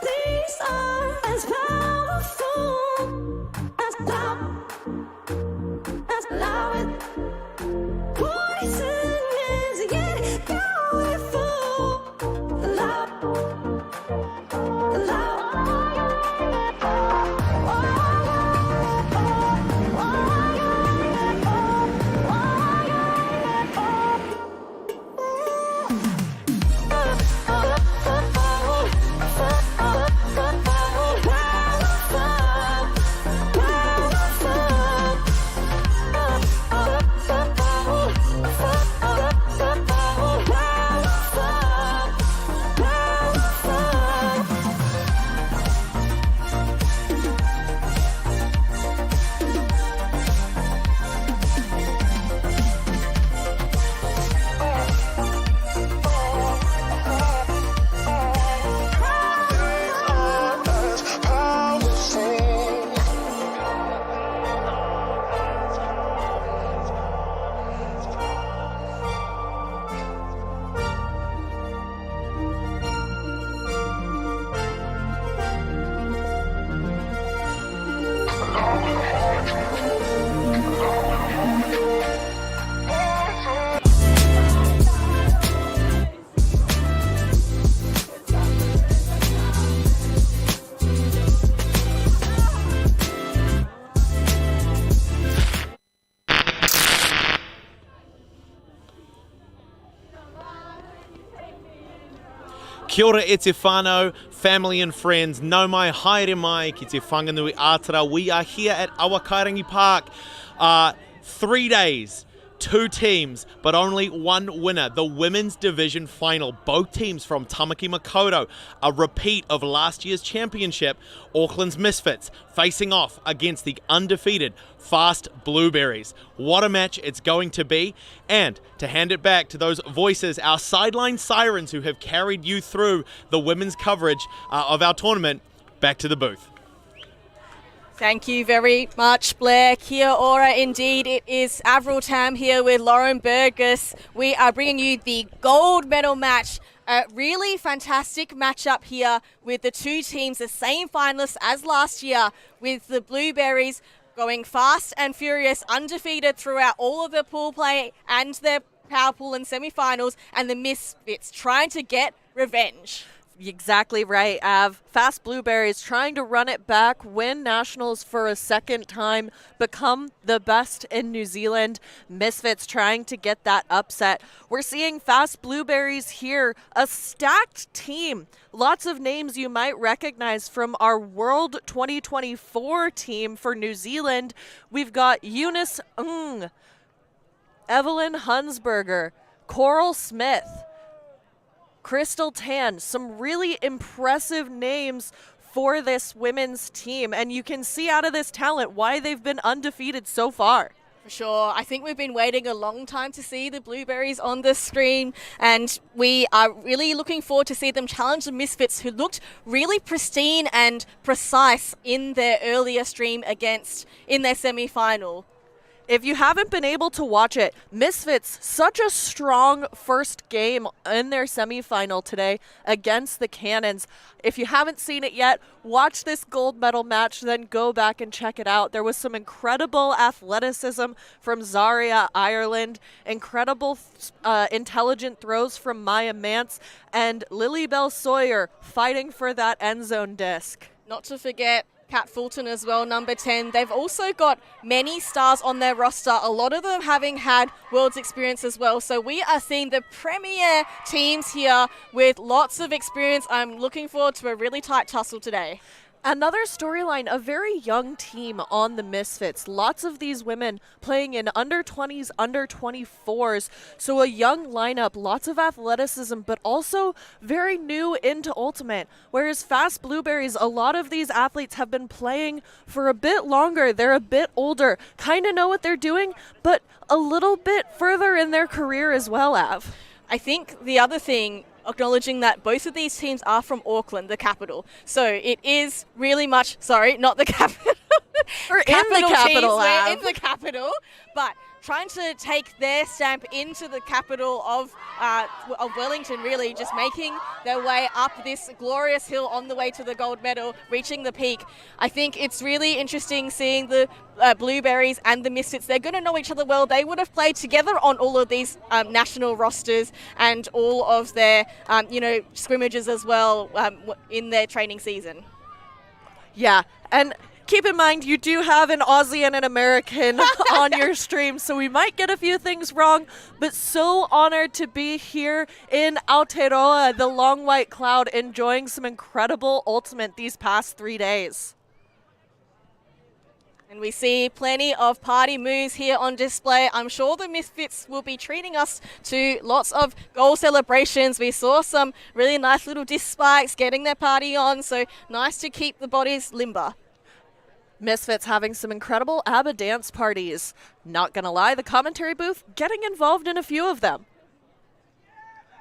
Things are as powerful as loud. Poison is yet powerful. The loud. Kia ora e te whānau, family and friends, nau mai, haere mai, ki te whanganui ātara. We are here at Awakairangi Park. 3 days, 2 teams, but only one winner. The women's division final. Both teams from Tamaki Makaurau. A repeat of last year's championship, Auckland's Misfits, facing off against the undefeated Fast Blueberries. What a match it's going to be. And to hand it back to those voices, our sideline sirens who have carried you through the women's coverage of our tournament, back to the booth. Thank you very much, Blair. Kia ora indeed. It is Avril Tam here with Lauren Burgess. We are bringing you the gold medal match. A really fantastic matchup here with the two teams, the same finalists as last year, with the Blueberries going fast and furious, undefeated throughout all of the pool play and their power pool and semi-finals, and the Misfits trying to get revenge. Exactly right, Av. Fast Blueberries trying to run it back, win nationals for a second time, become the best in New Zealand. Misfits trying to get that upset. We're seeing Fast Blueberries here, a stacked team. Lots of names you might recognize from our World 2024 team for New Zealand. We've got Eunice Ng, Evelyn Hunsberger, Coral Smith, Crystal Tan, some really impressive names for this women's team. And you can see out of this talent why they've been undefeated so far. For sure. I think we've been waiting a long time to see the Blueberries on the screen, and we are really looking forward to see them challenge the Misfits, who looked really pristine and precise in their earlier stream in their semi-final. If you haven't been able to watch it, Misfits, such a strong first game in their semifinal today against the Cannons. If you haven't seen it yet, watch this gold medal match, then go back and check it out. There was some incredible athleticism from Zaria Ireland, incredible intelligent throws from Maya Mance, and Lily Bell Sawyer fighting for that end zone disc. Not to forget Kat Fulton as well, number 10. They've also got many stars on their roster, a lot of them having had Worlds experience as well. So we are seeing the premier teams here with lots of experience. I'm looking forward to a really tight tussle today. Another storyline, a very young team on the Misfits. Lots of these women playing in under 20s, under 24s. So a young lineup, lots of athleticism, but also very new into Ultimate. Whereas Fast Blueberries, a lot of these athletes have been playing for a bit longer. They're a bit older, kind of know what they're doing, but a little bit further in their career as well, Av. I think the other thing, acknowledging that both of these teams are from Auckland, the capital. So it is really much, sorry, not the capital. We're in the capital, We're in the capital, but trying to take their stamp into the capital of Wellington, really, just making their way up this glorious hill on the way to the gold medal, reaching the peak. I think it's really interesting seeing the Blueberries and the Misfits. They're going to know each other well. They would have played together on all of these national rosters and all of their, scrimmages as well in their training season. Yeah, and keep in mind, you do have an Aussie and an American on your stream, so we might get a few things wrong, but so honored to be here in Aotearoa, the long white cloud, enjoying some incredible ultimate these past 3 days. And we see plenty of party moves here on display. I'm sure the Misfits will be treating us to lots of goal celebrations. We saw some really nice little disc spikes getting their party on, so nice to keep the bodies limber. Misfits having some incredible ABBA dance parties. Not gonna lie, the commentary booth getting involved in a few of them.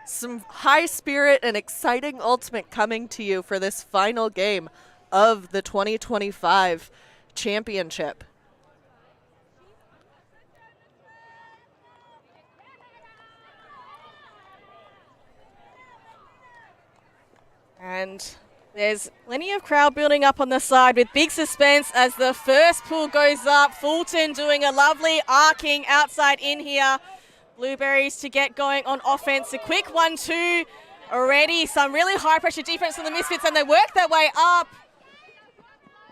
Some high spirit and exciting ultimate coming to you for this final game of the 2025 championship. And there's plenty of crowd building up on the side with big suspense as the first pull goes up. Fulton doing a lovely arcing outside in here. Blueberries to get going on offense. A quick 1-2 already. Some really high pressure defense from the Misfits, and they work their way up.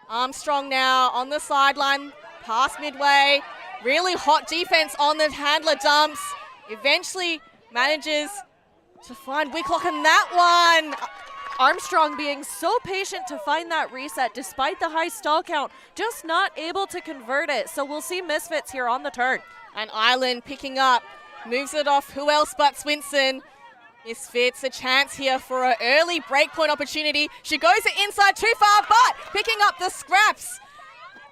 Armstrong now on the sideline, past midway. Really hot defense on the handler dumps. Eventually manages to find Wicklock in that one. Armstrong being so patient to find that reset despite the high stall count, just not able to convert it. So we'll see Misfits here on the turn. And Island picking up, moves it off. Who else but Swinson? Misfits a chance here for an early breakpoint opportunity. She goes inside too far, but picking up the scraps.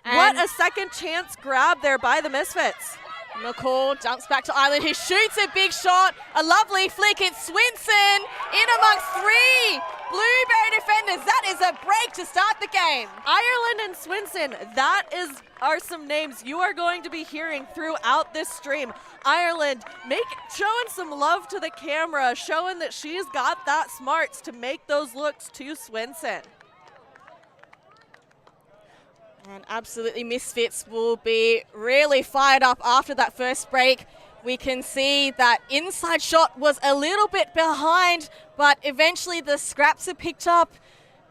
What a second chance grab there by the Misfits. McCall dumps back to Island, who shoots a big shot. A lovely flick. It's Swinson in amongst three Blueberry defenders. That is a break to start the game. Ireland and Swinson, are some names you are going to be hearing throughout this stream. Ireland showing some love to the camera, showing that she's got that smarts to make those looks to Swinson. And absolutely, Misfits will be really fired up after that first break. We can see that inside shot was a little bit behind, but eventually the scraps are picked up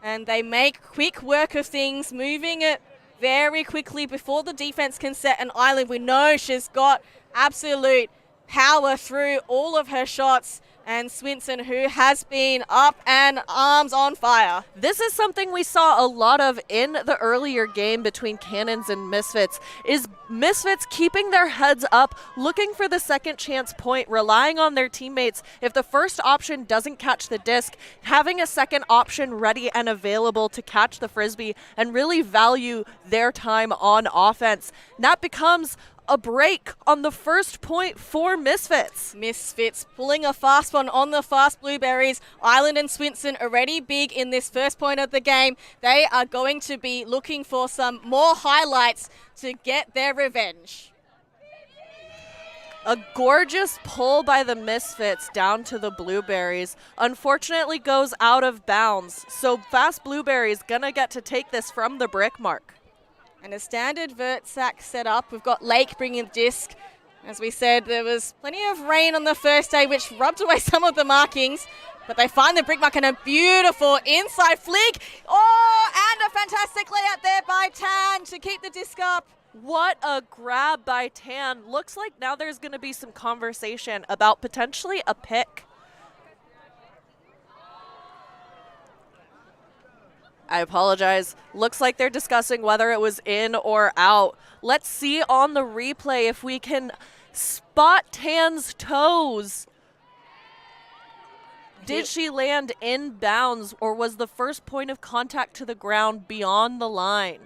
and they make quick work of things, moving it very quickly before the defense can set an island. We know she's got absolute power through all of her shots. And Swinson, who has been up and arms on fire. This is something we saw a lot of in the earlier game between Cannons and Misfits, is Misfits keeping their heads up, looking for the second chance point, relying on their teammates. If the first option doesn't catch the disc, having a second option ready and available to catch the Frisbee and really value their time on offense. That becomes a break on the first point for Misfits. Misfits pulling a fast one on the fast Blueberries. Island and Swinson already big in this first point of the game. They are going to be looking for some more highlights to get their revenge. A gorgeous pull by the Misfits down to the Blueberries. Unfortunately goes out of bounds. So fast Blueberries gonna get to take this from the brick mark. And a standard vert sack set up. We've got Lake bringing the disc. As we said, there was plenty of rain on the first day, which rubbed away some of the markings. But they find the brick mark and a beautiful inside flick. Oh, and a fantastic layout there by Tan to keep the disc up. What a grab by Tan. Looks like now there's going to be some conversation about potentially a pick. I apologize. Looks like they're discussing whether it was in or out. Let's see on the replay if we can spot Tan's toes. Did she land in bounds, or was the first point of contact to the ground beyond the line?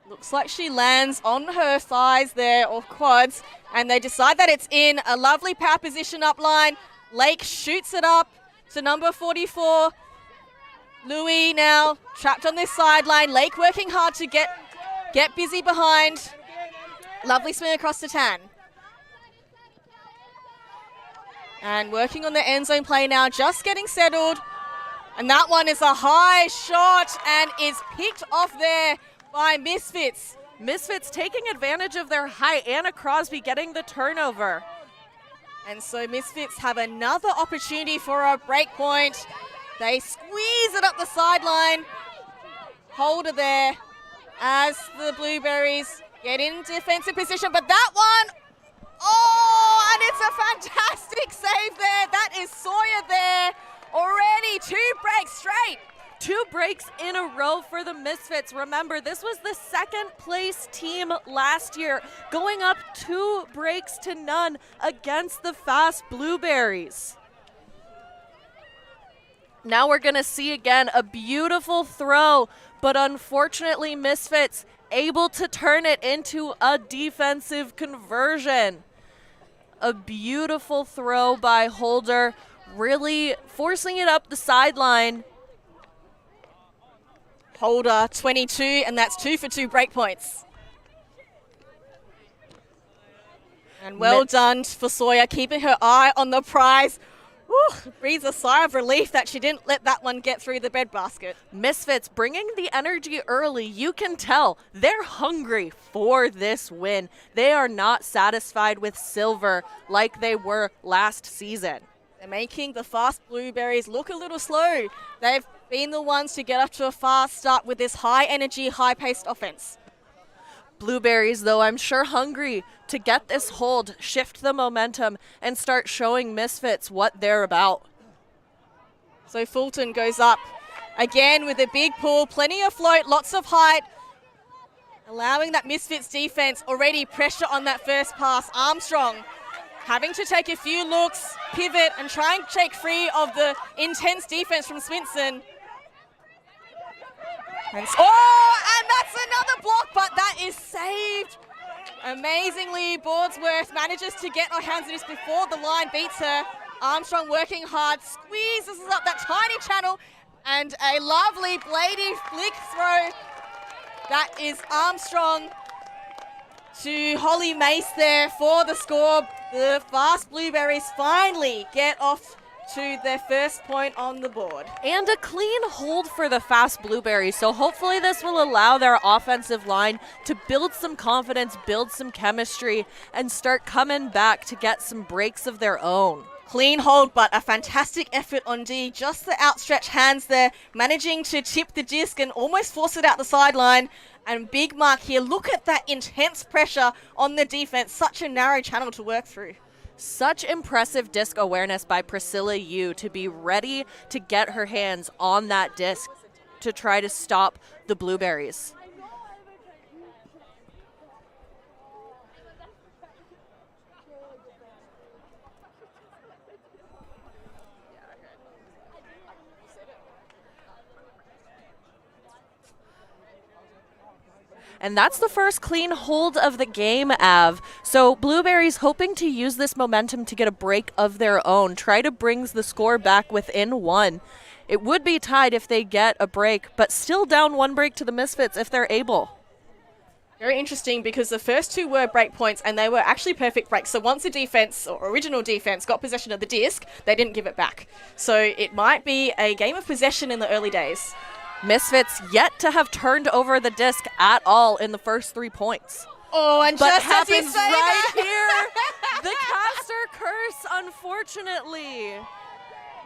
Looks like she lands on her thighs there, or quads, and they decide that it's in. A lovely power position up line. Lake shoots it up to number 44. Louis now trapped on this sideline. Lake working hard to get busy behind. Lovely swing across to Tan. And working on the end zone play now, just getting settled. And that one is a high shot and is picked off there by Misfits. Misfits taking advantage of their height. Anna Crosby getting the turnover. And so Misfits have another opportunity for a break point. They squeeze it up the sideline. Holder there as the Blueberries get in defensive position. But that one, oh, and it's a fantastic save there. That is Sawyer there. Already 2 breaks straight. 2 breaks in a row for the Misfits. Remember, this was the second place team last year, going up 2 breaks to none against the fast Blueberries. Now we're going to see again a beautiful throw, but unfortunately Misfits able to turn it into a defensive conversion. A beautiful throw by Holder, really forcing it up the sideline. Holder 22, and that's 2 for 2 break points. And well done for Sawyer, keeping her eye on the prize. Whew, breathes a sigh of relief that she didn't let that one get through the breadbasket. Misfits bringing the energy early. You can tell they're hungry for this win. They are not satisfied with silver like they were last season. They're making the fast Blueberries look a little slow. They've been the ones to get up to a fast start with this high energy, high paced offense. Blueberries, though, I'm sure hungry to get this hold, shift the momentum, and start showing Misfits what they're about. So Fulton goes up again with a big pull, plenty of float, lots of height, allowing that Misfits defense already pressure on that first pass. Armstrong having to take a few looks, pivot, and try and shake free of the intense defense from Swinson. And that's another block, but that is saved. Amazingly, Boardsworth manages to get her hands on this before the line beats her. Armstrong working hard, squeezes up that tiny channel, and a lovely bladey flick throw. That is Armstrong to Holly Mace there for the score. The fast Blueberries finally get off to their first point on the board. And a clean hold for the fast Blueberries, so hopefully this will allow their offensive line to build some confidence, build some chemistry, and start coming back to get some breaks of their own. Clean hold, but a fantastic effort on D. Just the outstretched hands there, managing to tip the disc and almost force it out the sideline. And big mark here. Look at that intense pressure on the defense. Such a narrow channel to work through. Such impressive disc awareness by Priscilla Yu to be ready to get her hands on that disc to try to stop the Blueberries. And that's the first clean hold of the game, Av. So Blueberries hoping to use this momentum to get a break of their own, try to bring the score back within 1. It would be tied if they get a break, but still down 1 break to the Misfits if they're able. Very interesting because the first 2 were break points and they were actually perfect breaks. So once the defense or original defense got possession of the disc, they didn't give it back. So it might be a game of possession in the early days. Misfits yet to have turned over the disc at all in the first 3 points. Oh, and But just as you happens say right that, here. The caster curse, unfortunately.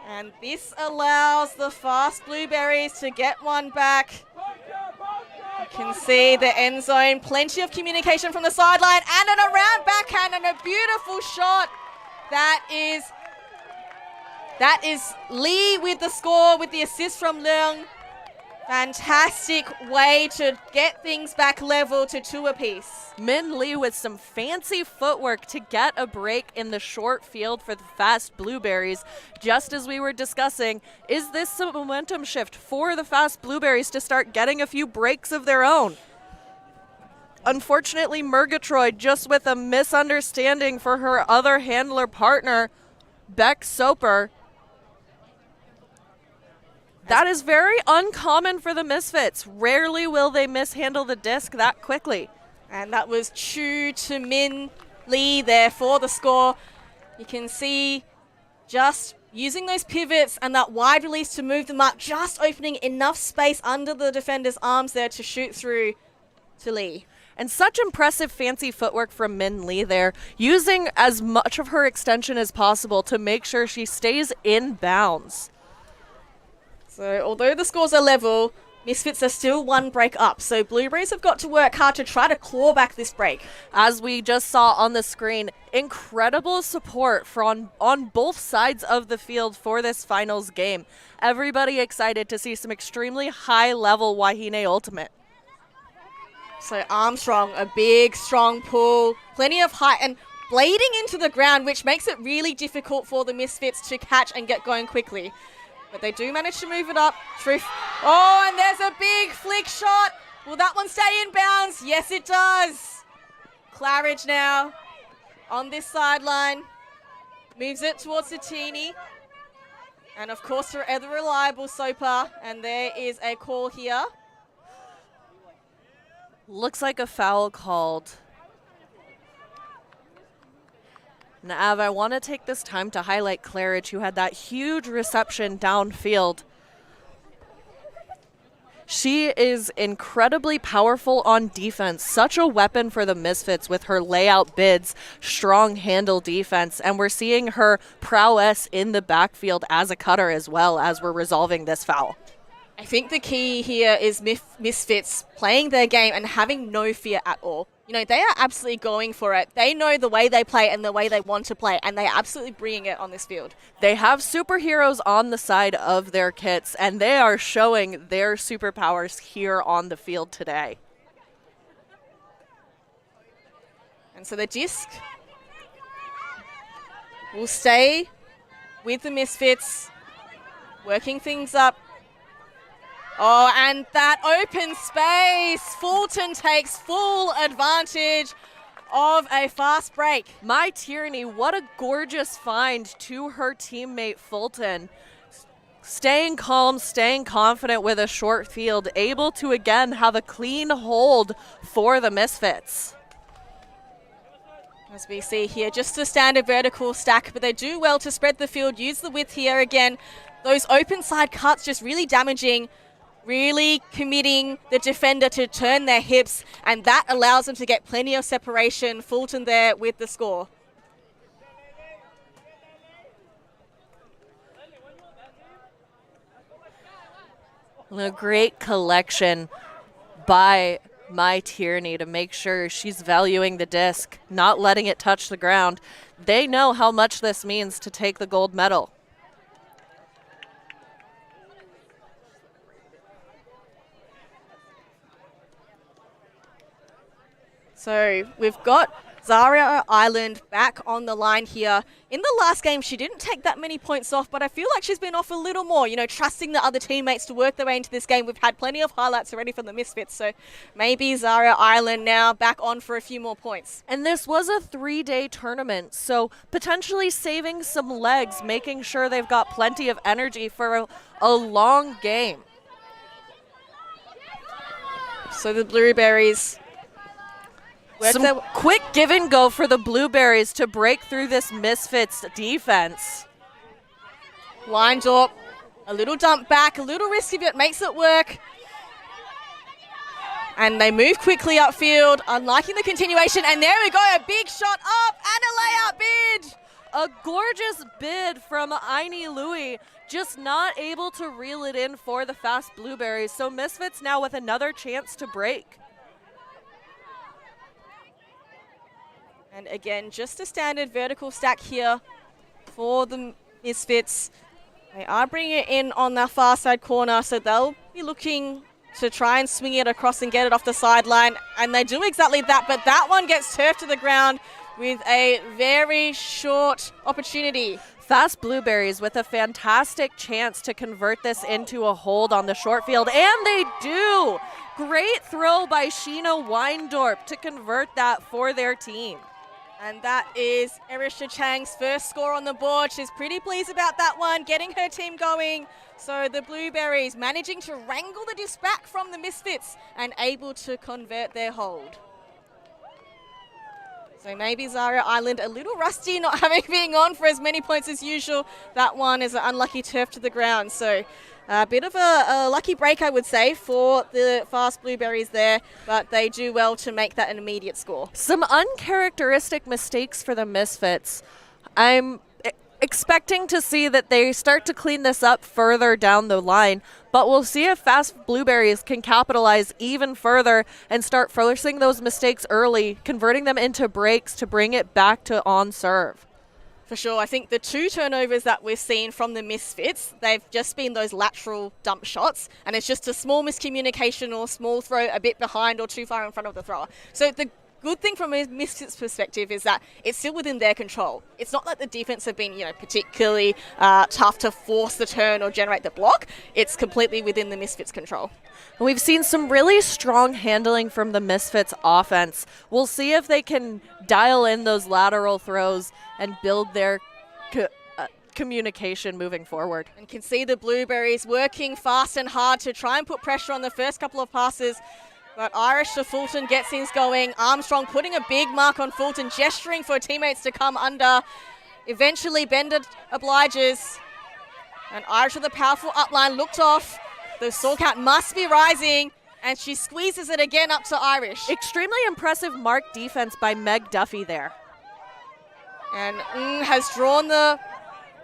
and this allows the fast Blueberries to get one back. You can see the end zone, plenty of communication from the sideline, and an around backhand and a beautiful shot. That is Lee with the score with the assist from Leung. Fantastic way to get things back level to 2 apiece. Min Lee with some fancy footwork to get a break in the short field for the fast Blueberries. Just as we were discussing, is this a momentum shift for the fast Blueberries to start getting a few breaks of their own? Unfortunately, Murgatroyd just with a misunderstanding for her other handler partner, Beck Soper. That is very uncommon for the Misfits. Rarely will they mishandle the disc that quickly. And that was Chu to Min Lee there for the score. You can see just using those pivots and that wide release to move them up, just opening enough space under the defender's arms there to shoot through to Lee. And such impressive fancy footwork from Min Lee there, using as much of her extension as possible to make sure she stays in bounds. So although the scores are level, Misfits are still one break up. So Blueberries have got to work hard to try to claw back this break. As we just saw on the screen, incredible support on both sides of the field for this finals game. Everybody excited to see some extremely high-level Wahine Ultimate. So Armstrong, a big, strong pull, plenty of height, and blading into the ground, which makes it really difficult for the Misfits to catch and get going quickly. But they do manage to move it up. Truth. Oh, and there's a big flick shot. Will that one stay in bounds? Yes, it does. Claridge now on this sideline. Moves it towards Satini. And of course, her ever reliable Sopa. And there is a call here. Looks like a foul called. Nav, I want to take this time to highlight Claridge, who had that huge reception downfield. She is incredibly powerful on defense, such a weapon for the Misfits with her layout bids, strong handle defense, and we're seeing her prowess in the backfield as a cutter as well as we're resolving this foul. I think the key here is Misfits playing their game and having no fear at all. You know, they are absolutely going for it. They know the way they play and the way they want to play, and they're absolutely bringing it on this field. They have superheroes on the side of their kits, and they are showing their superpowers here on the field today. And so the disc will stay with the Misfits, working things up. Oh, and that open space. Fulton takes full advantage of a fast break. My Tierney, what a gorgeous find to her teammate Fulton. Staying calm, staying confident with a short field, able to again have a clean hold for the Misfits. As we see here, just a standard vertical stack, but they do well to spread the field, use the width here again. Those open side cuts just really damaging, really committing the defender to turn their hips, and that allows them to get plenty of separation. Fulton there with the score. A great collection by My Tierney to make sure she's valuing the disc, not letting it touch the ground. They know how much this means to take the gold medal. So we've got Zaria Island back on the line here. In the last game, she didn't take that many points off, but I feel like she's been off a little more, you know, trusting the other teammates to work their way into this game. We've had plenty of highlights already from the Misfits, so maybe Zaria Island now back on for a few more points. And this was a 3-day tournament, so potentially saving some legs, making sure they've got plenty of energy for a long game. So the Blueberries Some quick give and go for the Blueberries to break through this Misfits defense. Lined up, a little dump back, a little risky, but makes it work. And they move quickly upfield, unliking the continuation. And there we go, a big shot up and a layout bid. A gorgeous bid from Aini Louie, just not able to reel it in for the fast Blueberries. So Misfits now with another chance to break. And again, just a standard vertical stack here for the Misfits. They are bringing it in on the far side corner, so they'll be looking to try and swing it across and get it off the sideline. And they do exactly that, but that one gets turfed to the ground with a very short opportunity. Fast Blueberries with a fantastic chance to convert this into a hold on the short field, and they do! Great throw by Sheena Weindorp to convert that for their team. And that is Erisha Chang's first score on the board. She's pretty pleased about that one, getting her team going. So the Blueberries managing to wrangle the disc back from the Misfits and able to convert their hold. So maybe Zaria Island a little rusty, not having been on for as many points as usual. That one is an unlucky turf to the ground. So a bit of a lucky break, I would say, for the fast Blueberries there, but they do well to make that an immediate score. Some uncharacteristic mistakes for the Misfits. I'm expecting to see that they start to clean this up further down the line, but we'll see if fast Blueberries can capitalize even further and start forcing those mistakes early, converting them into breaks to bring it back to on serve. For sure. I think the 2 turnovers that we've seen from the Misfits, they've just been those lateral dump shots, and it's just a small miscommunication or small throw a bit behind or too far in front of the thrower. So the good thing from a Misfits perspective is that it's still within their control. It's not like the defense have been, particularly tough to force the turn or generate the block. It's completely within the Misfits' control. We've seen some really strong handling from the Misfits offense. We'll see if they can dial in those lateral throws and build their communication moving forward. And can see the Blueberries working fast and hard to try and put pressure on the first couple of passes. But Irish to Fulton gets things going. Armstrong putting a big mark on Fulton, gesturing for teammates to come under. Eventually, Bender obliges. And Irish with a powerful upline looked off. The score count must be rising. And she squeezes it again up to Irish. Extremely impressive mark defense by Meg Duffy there. And has drawn the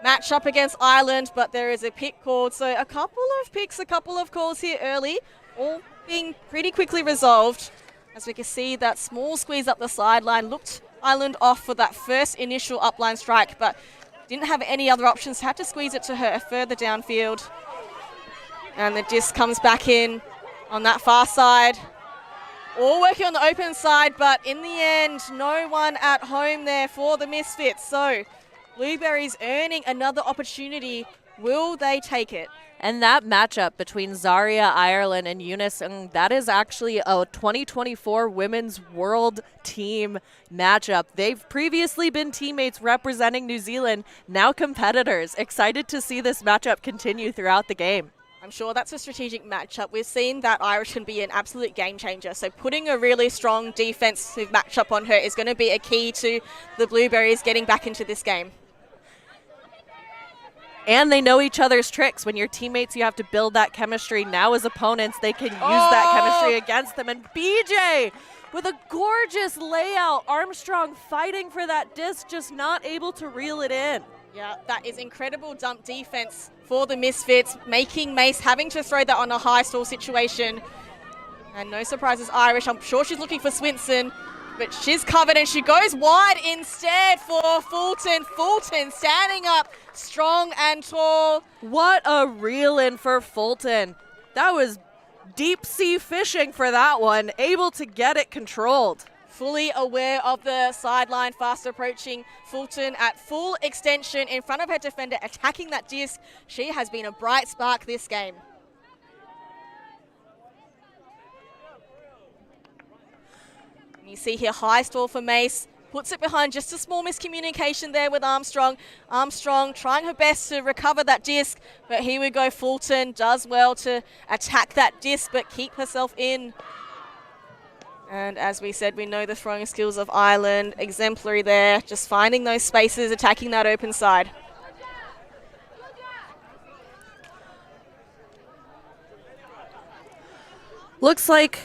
match up against Ireland, but there is a pick called. So a couple of picks, a couple of calls here early, all being pretty quickly resolved. As we can see, that small squeeze up the sideline looked Ireland off for that first initial upline strike, but didn't have any other options, had to squeeze it to her further downfield. And the disc comes back in on that far side. All working on the open side, but in the end, no one at home there for the Misfits. So Blueberries earning another opportunity. Will they take it? And that matchup between Zaria Ireland and Eunice, and that is actually a 2024 Women's World Team matchup. They've previously been teammates representing New Zealand, now competitors. Excited to see this matchup continue throughout the game. I'm sure that's a strategic matchup. We've seen that Irish can be an absolute game changer. So putting a really strong defensive matchup on her is going to be a key to the Blueberries getting back into this game. And they know each other's tricks. When you're teammates, you have to build that chemistry. Now as opponents, they can use that chemistry against them. And BJ with a gorgeous layout. Armstrong fighting for that disc, just not able to reel it in. Yeah, that is incredible dump defense for the Misfits, making Mace having to throw that on a high stall situation. And no surprises, Irish. I'm sure she's looking for Swinson, but she's covered and she goes wide instead for Fulton. Fulton standing up strong and tall. What a reel in for Fulton. That was deep sea fishing for that one, able to get it controlled. Fully aware of the sideline, fast approaching Fulton at full extension in front of her defender, attacking that disc. She has been a bright spark this game. You see here, high stall for Mace. Puts it behind, just a small miscommunication there with Armstrong. Armstrong trying her best to recover that disc, but here we go. Fulton does well to attack that disc, but keep herself in. And as we said, we know the throwing skills of Ireland, exemplary there, just finding those spaces, attacking that open side. Looks like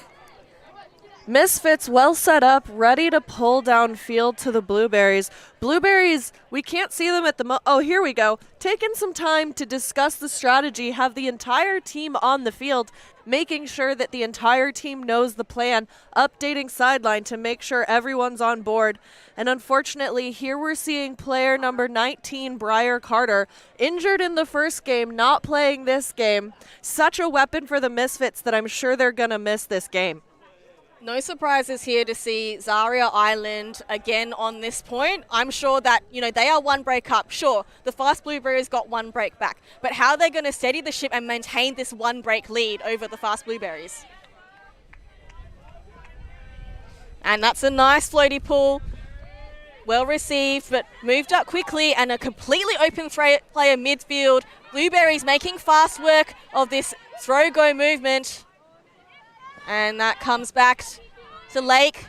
Misfits well set up, ready to pull downfield to the Blueberries. Blueberries, we can't see them at the oh, here we go. Taking some time to discuss the strategy, have the entire team on the field, making sure that the entire team knows the plan, updating sideline to make sure everyone's on board. And unfortunately, here we're seeing player number 19, Briar Carter, injured in the first game, not playing this game. Such a weapon for the Misfits that I'm sure they're going to miss this game. No surprises here to see Zaria Island again on this point. I'm sure that, they are one break up. Sure, the fast Blueberries got one break back. But how are they going to steady the ship and maintain this one break lead over the fast Blueberries? And that's a nice floaty pull. Well received, but moved up quickly, and a completely open player midfield. Blueberries making fast work of this throw-go movement. And that comes back to Lake.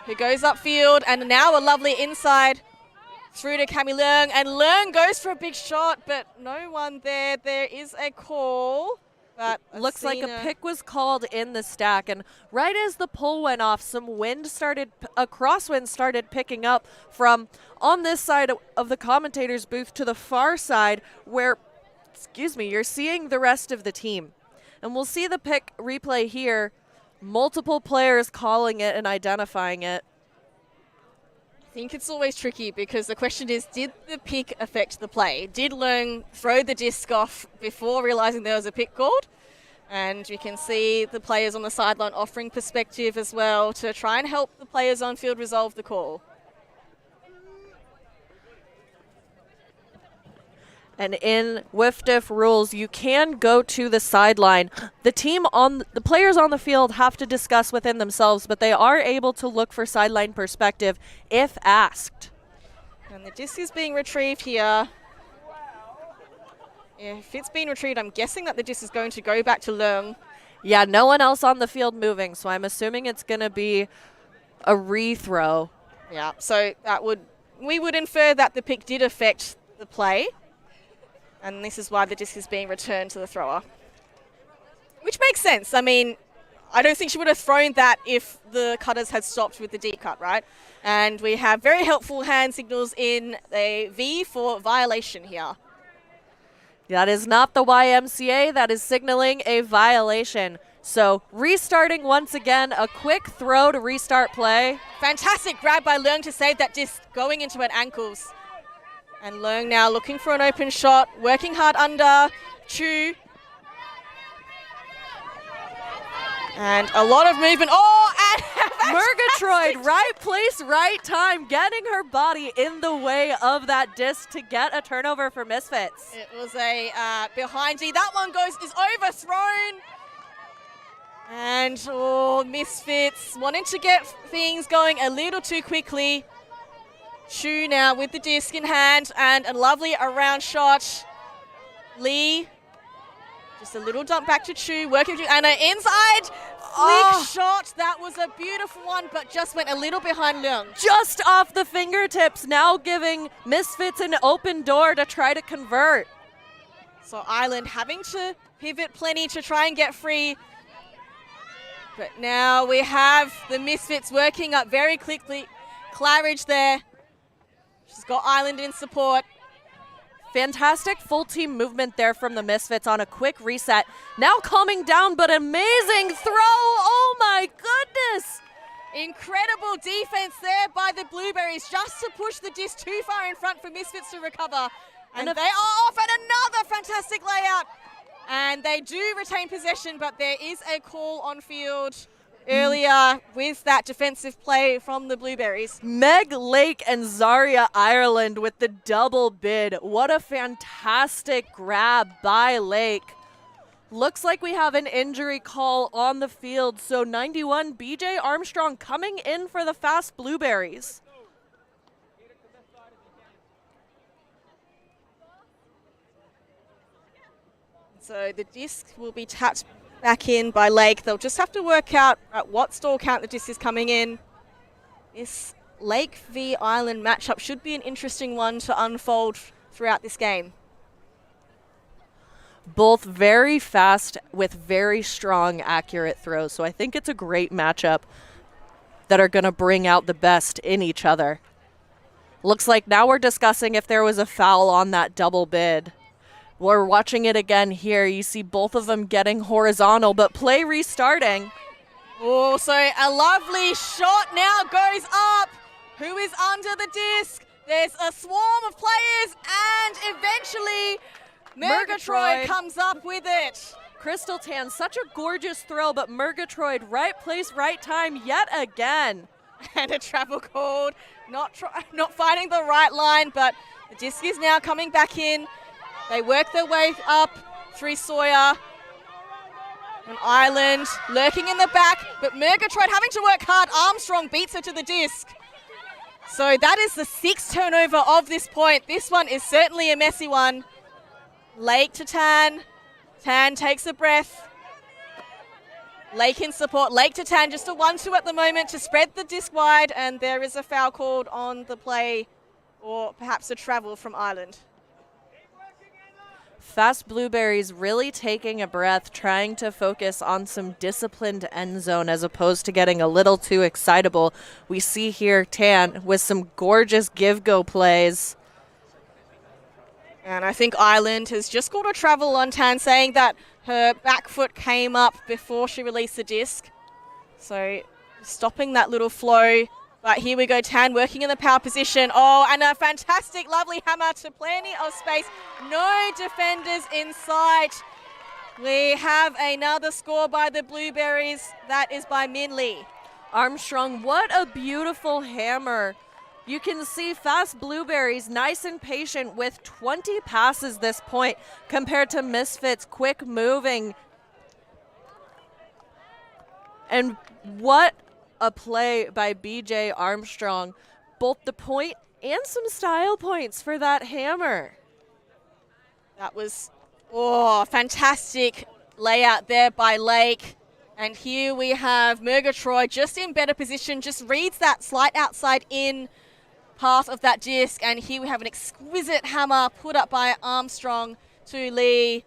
who goes upfield, and now a lovely inside through to Cami Leung, and Leung goes for a big shot, but no one there. There is a call. But Looks like a pick was called in the stack, and right as the pole went off, some wind started, a crosswind started picking up from on this side of the commentator's booth to the far side where, you're seeing the rest of the team. And we'll see the pick replay here, multiple players calling it and identifying it. I think it's always tricky because the question is, did the pick affect the play? Did Leung throw the disc off before realizing there was a pick called? And you can see the players on the sideline offering perspective as well to try and help the players on field resolve the call. And in WIFDIF rules, you can go to the sideline. The players on the field have to discuss within themselves, but they are able to look for sideline perspective if asked. And the disc is being retrieved here. If it's been retrieved, I'm guessing that the disc is going to go back to Leung. Yeah, no one else on the field moving, so I'm assuming it's going to be a rethrow. Yeah, so we would infer that the pick did affect the play. And this is why the disc is being returned to the thrower. Which makes sense. I mean, I don't think she would have thrown that if the cutters had stopped with the D cut, right? And we have very helpful hand signals in a V for violation here. That is not the YMCA. That is signaling a violation. So restarting once again, a quick throw to restart play. Fantastic grab by Leung to save that disc going into her ankles. And Leung now looking for an open shot, working hard under Chu. And a lot of movement. Oh, and Murgatroyd, right place, right time, getting her body in the way of that disc to get a turnover for Misfits. it was a behind G. That one is overthrown. And Misfits wanting to get things going a little too quickly. Chu now with the disc in hand and a lovely around shot. Lee, just a little dump back to Chu, working and an inside flick shot. That was a beautiful one, but just went a little behind Leung. Just off the fingertips, now giving Misfits an open door to try to convert. So Island having to pivot plenty to try and get free. But now we have the Misfits working up very quickly. Claridge there. She's got Island in support. Fantastic full team movement there from the Misfits on a quick reset. Now calming down, but amazing throw. Oh my goodness. Incredible defense there by the Blueberries just to push the disc too far in front for Misfits to recover. And they are off at another fantastic layout. And they do retain possession, but there is a call on field earlier with that defensive play from the Blueberries. Meg Lake and Zaria Ireland with the double bid. What a fantastic grab by Lake. Looks like we have an injury call on the field. So 91, BJ Armstrong coming in for the fast Blueberries. So the disc will be tapped back in by Lake. They'll just have to work out at what stall count the disc is coming in. This Lake v Island matchup should be an interesting one to unfold throughout this game. Both very fast with very strong, accurate throws. So I think it's a great matchup that are going to bring out the best in each other. Looks like now we're discussing if there was a foul on that double bid. We're watching it again here. You see both of them getting horizontal, but play restarting. Oh, so a lovely shot now goes up. Who is under the disc? There's a swarm of players, and eventually Murgatroyd comes up with it. Crystal Tan, such a gorgeous throw, but Murgatroyd, right place, right time yet again. And a travel called, not finding the right line, but the disc is now coming back in. They work their way up through Sawyer. And Island lurking in the back, but Murgatroyd having to work hard. Armstrong beats her to the disc. So that is the 6th turnover of this point. This one is certainly a messy one. Lake to Tan. Tan takes a breath. Lake in support. Lake to Tan, just a 1-2 at the moment to spread the disc wide, and there is a foul called on the play, or perhaps a travel from Ireland. Fast Blueberries really taking a breath, trying to focus on some disciplined end zone as opposed to getting a little too excitable. We see here Tan with some gorgeous give-go plays. And I think Ireland has just got a travel on Tan, saying that her back foot came up before she released the disc. So stopping that little flow. But here we go, Tan working in the power position. Oh, and a fantastic, lovely hammer to plenty of space. No defenders in sight. We have another score by the Blueberries. That is by Min Lee. Armstrong, what a beautiful hammer. You can see Fast Blueberries nice and patient with 20 passes this point compared to Misfits quick moving. And what a play by BJ Armstrong. Both the point and some style points for that hammer. That was, fantastic layout there by Lake. And here we have Murgatroyd just in better position, just reads that slight outside in path of that disc, and here we have an exquisite hammer put up by Armstrong to Lee.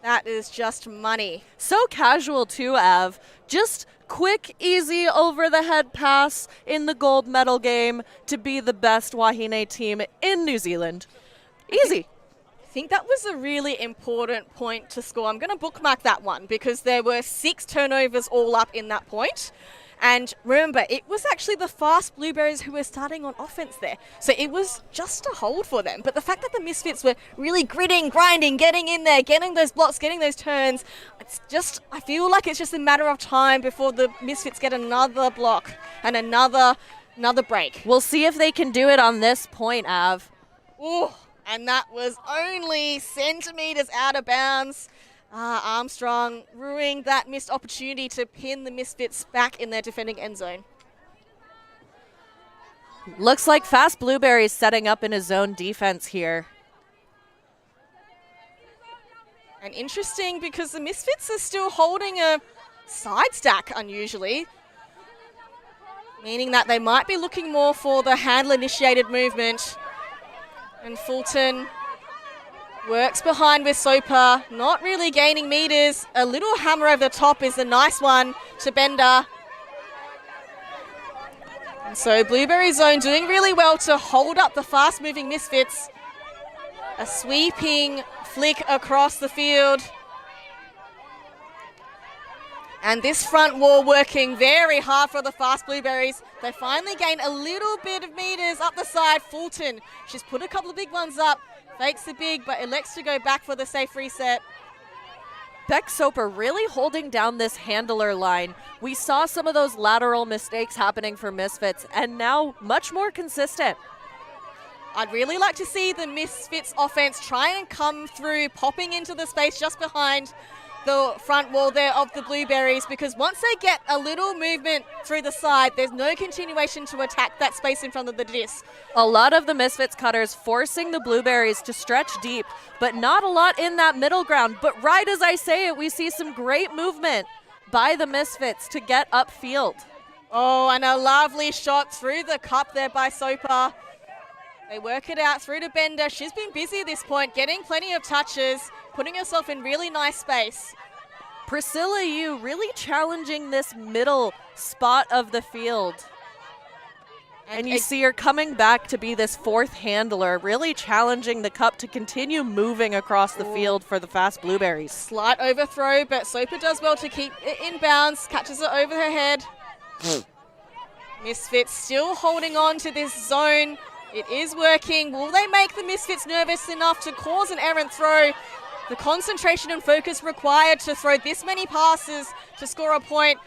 That is just money. So casual too, Av. Just quick, easy over-the-head pass in the gold medal game to be the best Wahine team in New Zealand. Easy. I think that was a really important point to score. I'm going to bookmark that one because there were 6 turnovers all up in that point. And remember, it was actually the Fast Blueberries who were starting on offense there. So it was just a hold for them. But the fact that the Misfits were really gritting, grinding, getting in there, getting those blocks, getting those turns, it's just, I feel like it's just a matter of time before the Misfits get another block and another break. We'll see if they can do it on this point, Av. Ooh, and that was only centimeters out of bounds. Armstrong ruining that missed opportunity to pin the Misfits back in their defending end zone. Looks like Fast Blueberries setting up in a zone defense here. And interesting because the Misfits are still holding a side stack unusually, meaning that they might be looking more for the handle-initiated movement. And Fulton works behind with Soper, not really gaining meters. A little hammer over the top is a nice one to Bender. And so Blueberry Zone doing really well to hold up the fast-moving Misfits. A sweeping flick across the field. And this front wall working very hard for the Fast Blueberries. They finally gain a little bit of meters up the side. Fulton, she's put a couple of big ones up. Fakes the big, but elects to go back for the safe reset. Beck Soper really holding down this handler line. We saw some of those lateral mistakes happening for Misfits, and now much more consistent. I'd really like to see the Misfits offense try and come through, popping into the space just behind the front wall there of the Blueberries, because once they get a little movement through the side, there's no continuation to attack that space in front of the disc. A lot of the Misfits cutters forcing the Blueberries to stretch deep, but not a lot in that middle ground. But right as I say it, we see some great movement by the Misfits to get upfield. Oh, and a lovely shot through the cup there by Soper. They work it out through to Bender. She's been busy at this point, getting plenty of touches, putting herself in really nice space. Priscilla Yu really challenging this middle spot of the field. And you see her coming back to be this fourth handler, really challenging the cup to continue moving across the field for the Fast Blueberries. Slight overthrow, but Soper does well to keep it in bounds, catches it over her head. Misfits still holding on to this zone. It is working. Will they make the Misfits nervous enough to cause an errant throw? The concentration and focus required to throw this many passes to score a point.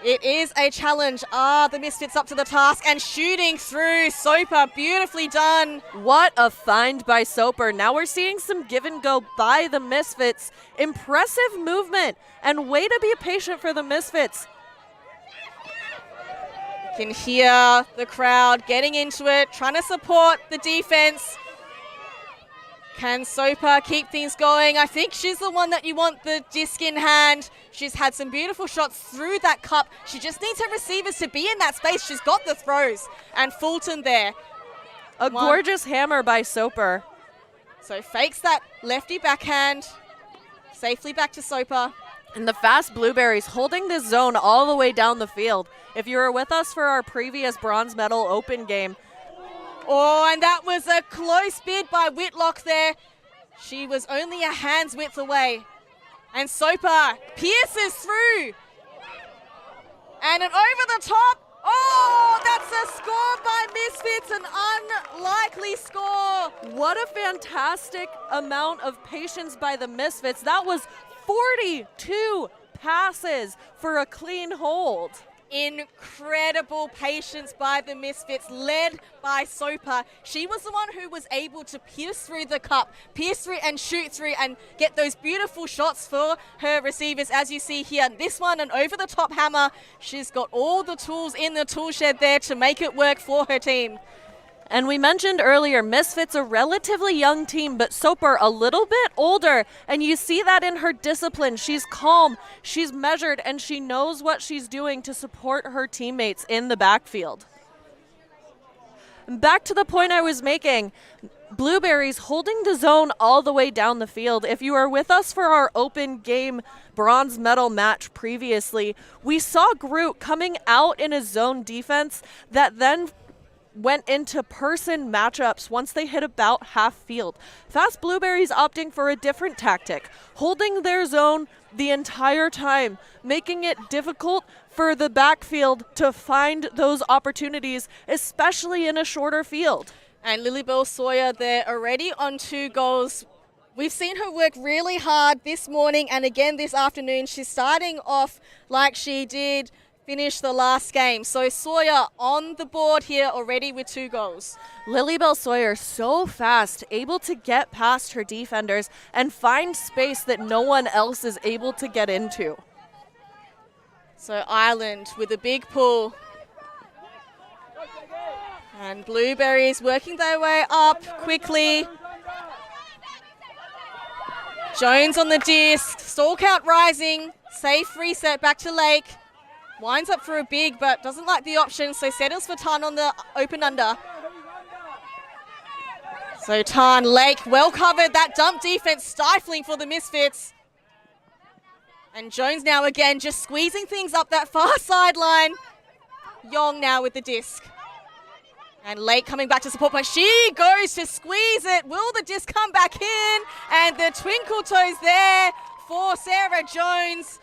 It is a challenge. The Misfits up to the task and shooting through. Soper, beautifully done. What a find by Soper. Now we're seeing some give and go by the Misfits. Impressive movement and way to be patient for the Misfits. You can hear the crowd getting into it, trying to support the defense. Can Sopa keep things going? I think she's the one that you want the disc in hand. She's had some beautiful shots through that cup. She just needs her receivers to be in that space. She's got the throws. And Fulton there. A gorgeous hammer by Soper. So fakes that lefty backhand. Safely back to Sopa. And the fast Blueberries holding this zone all the way down the field. If you were with us for our previous bronze medal open game. Oh, and that was a close bid by Whitlock there. She was only a hand's width away. And Sopa pierces through. And an over the top. Oh, that's a score by Misfits, an unlikely score. What a fantastic amount of patience by the Misfits. That was 42 passes for a clean hold. Incredible patience by the Misfits, led by Sopa. She was the one who was able to pierce through the cup, pierce through and shoot through and get those beautiful shots for her receivers, as you see here. This one, an over-the-top hammer. She's got all the tools in the tool shed there to make it work for her team. And we mentioned earlier, Misfits a relatively young team, but Soper a little bit older. And you see that in her discipline. She's calm, she's measured, and she knows what she's doing to support her teammates in the backfield. Back to the point I was making, Blueberries holding the zone all the way down the field. If you were with us for our open game bronze medal match previously, we saw Groot coming out in a zone defense that then went into person matchups once they hit about half field. Fast Blueberries opting for a different tactic, holding their zone the entire time, making it difficult for the backfield to find those opportunities, especially in a shorter field. And Lilybell Sawyer there already on 2 goals. We've seen her work really hard this morning and again this afternoon. She's starting off like she did finish the last game. So Sawyer on the board here already with 2 goals. Lilybell Sawyer so fast, able to get past her defenders and find space that no one else is able to get into. So Ireland with a big pull. And Blueberries working their way up quickly. Jones on the disc, stall count rising, safe reset back to Lake. Winds up for a big, but doesn't like the option, so settles for Tan on the open under. So Tan, Lake, well covered. That dump defense stifling for the Misfits. And Jones now again just squeezing things up that far sideline. Yong now with the disc. And Lake coming back to support, but she goes to squeeze it. Will the disc come back in? And the twinkle toes there for Sarah Jones.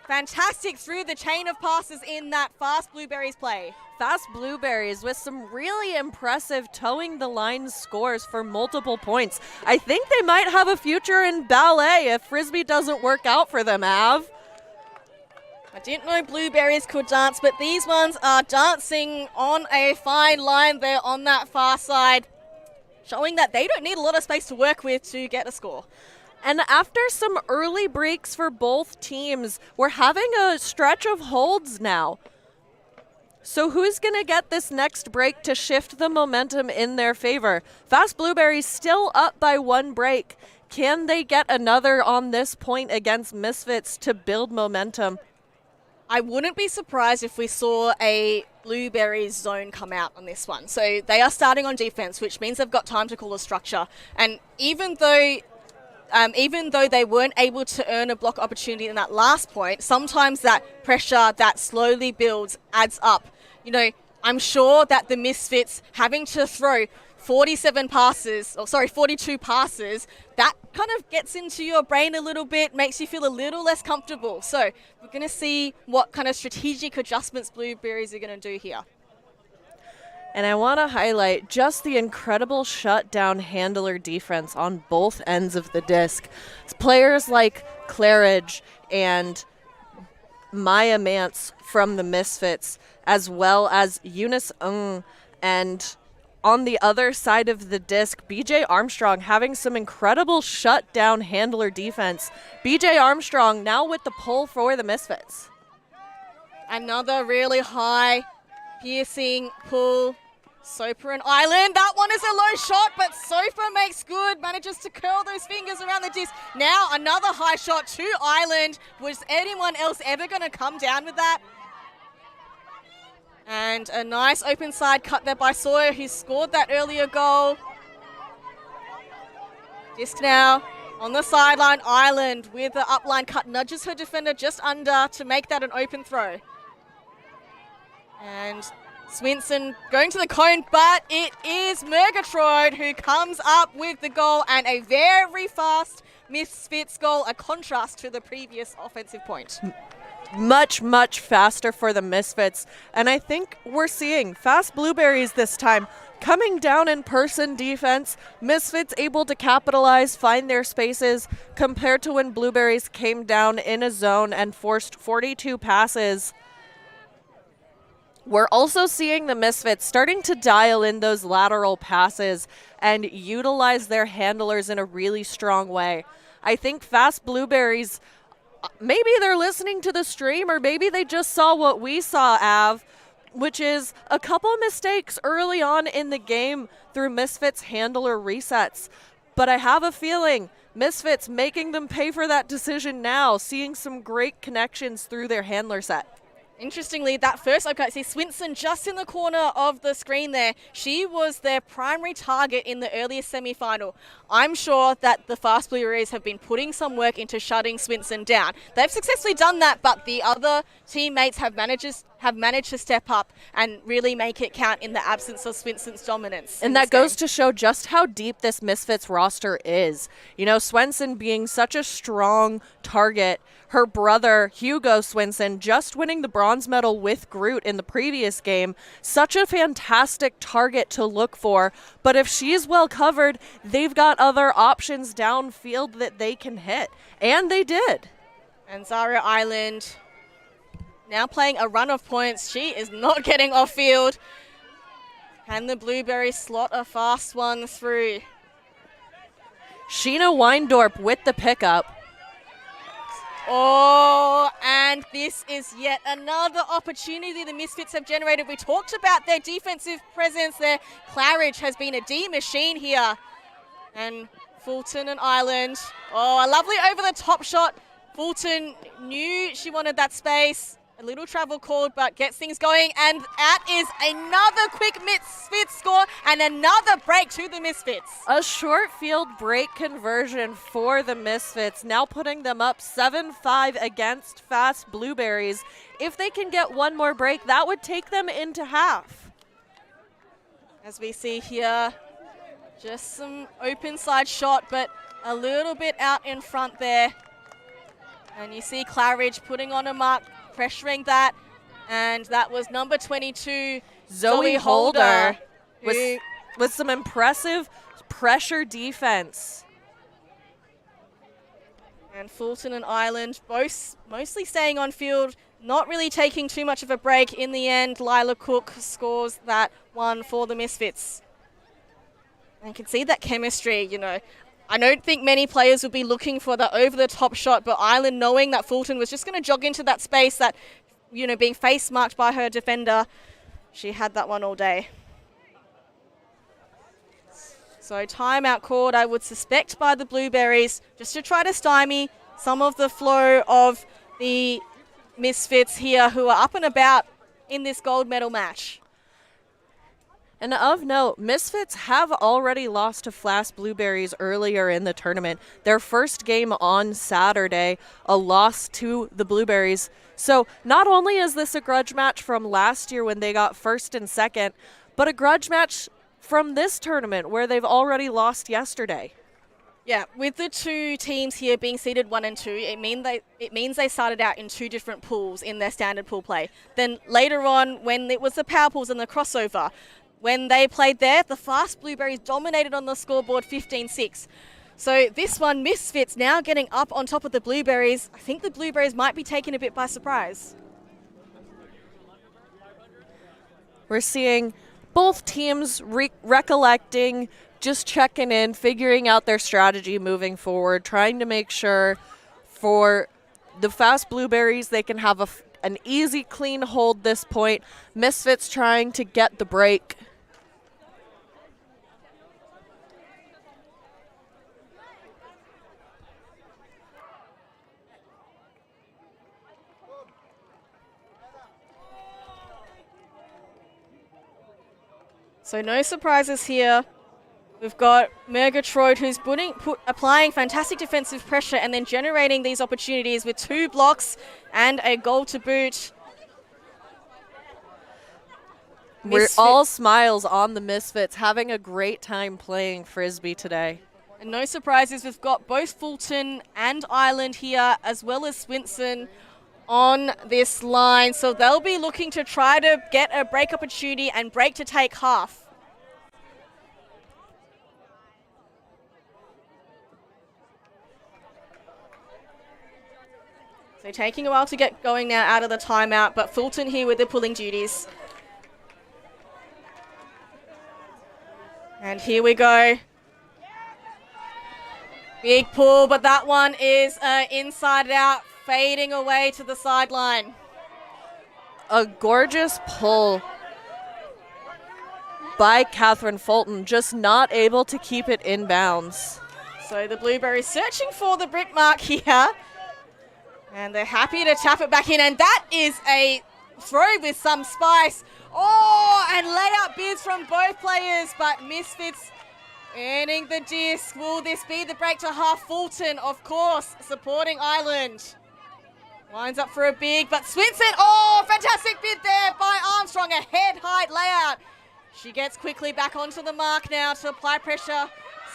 Fantastic through the chain of passes in that fast Blueberries play. Fast Blueberries with some really impressive towing the line scores for multiple points. I think they might have a future in ballet if Frisbee doesn't work out for them, Av. I didn't know Blueberries could dance, but these ones are dancing on a fine line there on that far side, showing that they don't need a lot of space to work with to get a score. And after some early breaks for both teams, we're having a stretch of holds now. So who's going to get this next break to shift the momentum in their favor? Fast Blueberries still up by 1 break. Can they get another on this point against Misfits to build momentum? I wouldn't be surprised if we saw a Blueberries zone come out on this one. So they are starting on defense, which means they've got time to call a structure. And even though they weren't able to earn a block opportunity in that last point, sometimes that pressure that slowly builds adds up. You know, I'm sure that the Misfits having to throw 42 passes, that kind of gets into your brain a little bit, makes you feel a little less comfortable. So we're going to see what kind of strategic adjustments Blueberries are going to do here. And I want to highlight just the incredible shutdown handler defense on both ends of the disc. Players like Claridge and Maya Mance from the Misfits, as well as Eunice Ng, and on the other side of the disc, BJ Armstrong having some incredible shutdown handler defense. BJ Armstrong now with the pull for the Misfits. Another really high piercing pull. Soper and Island. That one is a low shot, but Soper makes good. Manages to curl those fingers around the disc. Now another high shot to Island. Was anyone else ever going to come down with that? And a nice open side cut there by Sawyer, who scored that earlier goal. Disc now on the sideline. Island with the upline cut nudges her defender just under to make that an open throw. And Swinson going to the cone, but it is Murgatroyd who comes up with the goal, and a very fast Misfits goal, a contrast to the previous offensive point. Much, much faster for the Misfits. And I think we're seeing fast Blueberries this time. Coming down in person defense, Misfits able to capitalize, find their spaces, compared to when Blueberries came down in a zone and forced 42 passes. We're also seeing the Misfits starting to dial in those lateral passes and utilize their handlers in a really strong way. I think fast Blueberries, maybe they're listening to the stream, or maybe they just saw what we saw, Av, which is a couple mistakes early on in the game through Misfits handler resets. But I have a feeling Misfits making them pay for that decision now, seeing some great connections through their handler set. Interestingly, that first upcut, see Swinson just in the corner of the screen there. She was their primary target in the earlier semi-final. I'm sure that the Fast Blueberries have been putting some work into shutting Swinson down. They've successfully done that, but the other teammates have managed to step up and really make it count in the absence of Swinson's dominance. And that goes to show just how deep this Misfits roster is. You know, Swenson being such a strong target. Her brother, Hugo Swinson, just winning the bronze medal with Groot in the previous game. Such a fantastic target to look for. But if she's well covered, they've got other options downfield that they can hit. And they did. And Zaria Island now playing a run of points. She is not getting off field. Can the Blueberries slot a fast one through? Sheena Weindorp with the pickup. Oh, and this is yet another opportunity the Misfits have generated. We talked about their defensive presence there. Claridge has been a D machine here. And Fulton and Island. Oh, a lovely over-the-top shot. Fulton knew she wanted that space. A little travel called, but gets things going. And that is another quick Misfits score and another break to the Misfits. A short field break conversion for the Misfits, now putting them up 7-5 against fast Blueberries. If they can get one more break, that would take them into half. As we see here, just some open side shot, but a little bit out in front there. And you see Claridge putting on a mark, pressuring that, and that was number 22, Zoe Holder, with some impressive pressure defense. And Fulton and Island both mostly staying on field, not really taking too much of a break. In the end, Lila Cook scores that one for the Misfits. And you can see that chemistry, you know. I don't think many players would be looking for the over-the-top shot, but Island, knowing that Fulton was just going to jog into that space, that, you know, being face marked by her defender, she had that one all day. So timeout called, I would suspect, by the Blueberries, just to try to stymie some of the flow of the Misfits here, who are up and about in this gold medal match. And of note, Misfits have already lost to Fast Blueberries earlier in the tournament. Their first game on Saturday, a loss to the Blueberries. So not only is this a grudge match from last year when they got first and second, but a grudge match from this tournament where they've already lost yesterday. Yeah, with the two teams here being seeded 1 and 2, it means they started out in two different pools in their standard pool play. Then later on, when it was the power pools and the crossover, when they played there, the Fast Blueberries dominated on the scoreboard 15-6. So this one, Misfits now getting up on top of the Blueberries. I think the Blueberries might be taken a bit by surprise. We're seeing both teams recollecting, just checking in, figuring out their strategy moving forward, trying to make sure for the Fast Blueberries they can have an easy, clean hold this point. Misfits trying to get the break. So no surprises here. We've got Murgatroyd who's applying fantastic defensive pressure and then generating these opportunities with 2 blocks and a goal to boot. We're all smiles on the Misfits, having a great time playing Frisbee today. And no surprises, we've got both Fulton and Island here, as well as Swinson on this line. So they'll be looking to try to get a break opportunity and break to take half. So taking a while to get going now out of the timeout, but Fulton here with the pulling duties. And here we go. Big pull, but that one is inside out, fading away to the sideline. A gorgeous pull by Catherine Fulton, just not able to keep it in bounds. So the Blueberries searching for the brick mark here. And they're happy to tap it back in. And that is a throw with some spice. Oh, and layup bids from both players. But Misfits earning the disc. Will this be the break to half? Fulton, of course, supporting Island. Lines up for a big, but Swinson, oh, fantastic bid there by Armstrong. A head-height layout. She gets quickly back onto the mark now to apply pressure.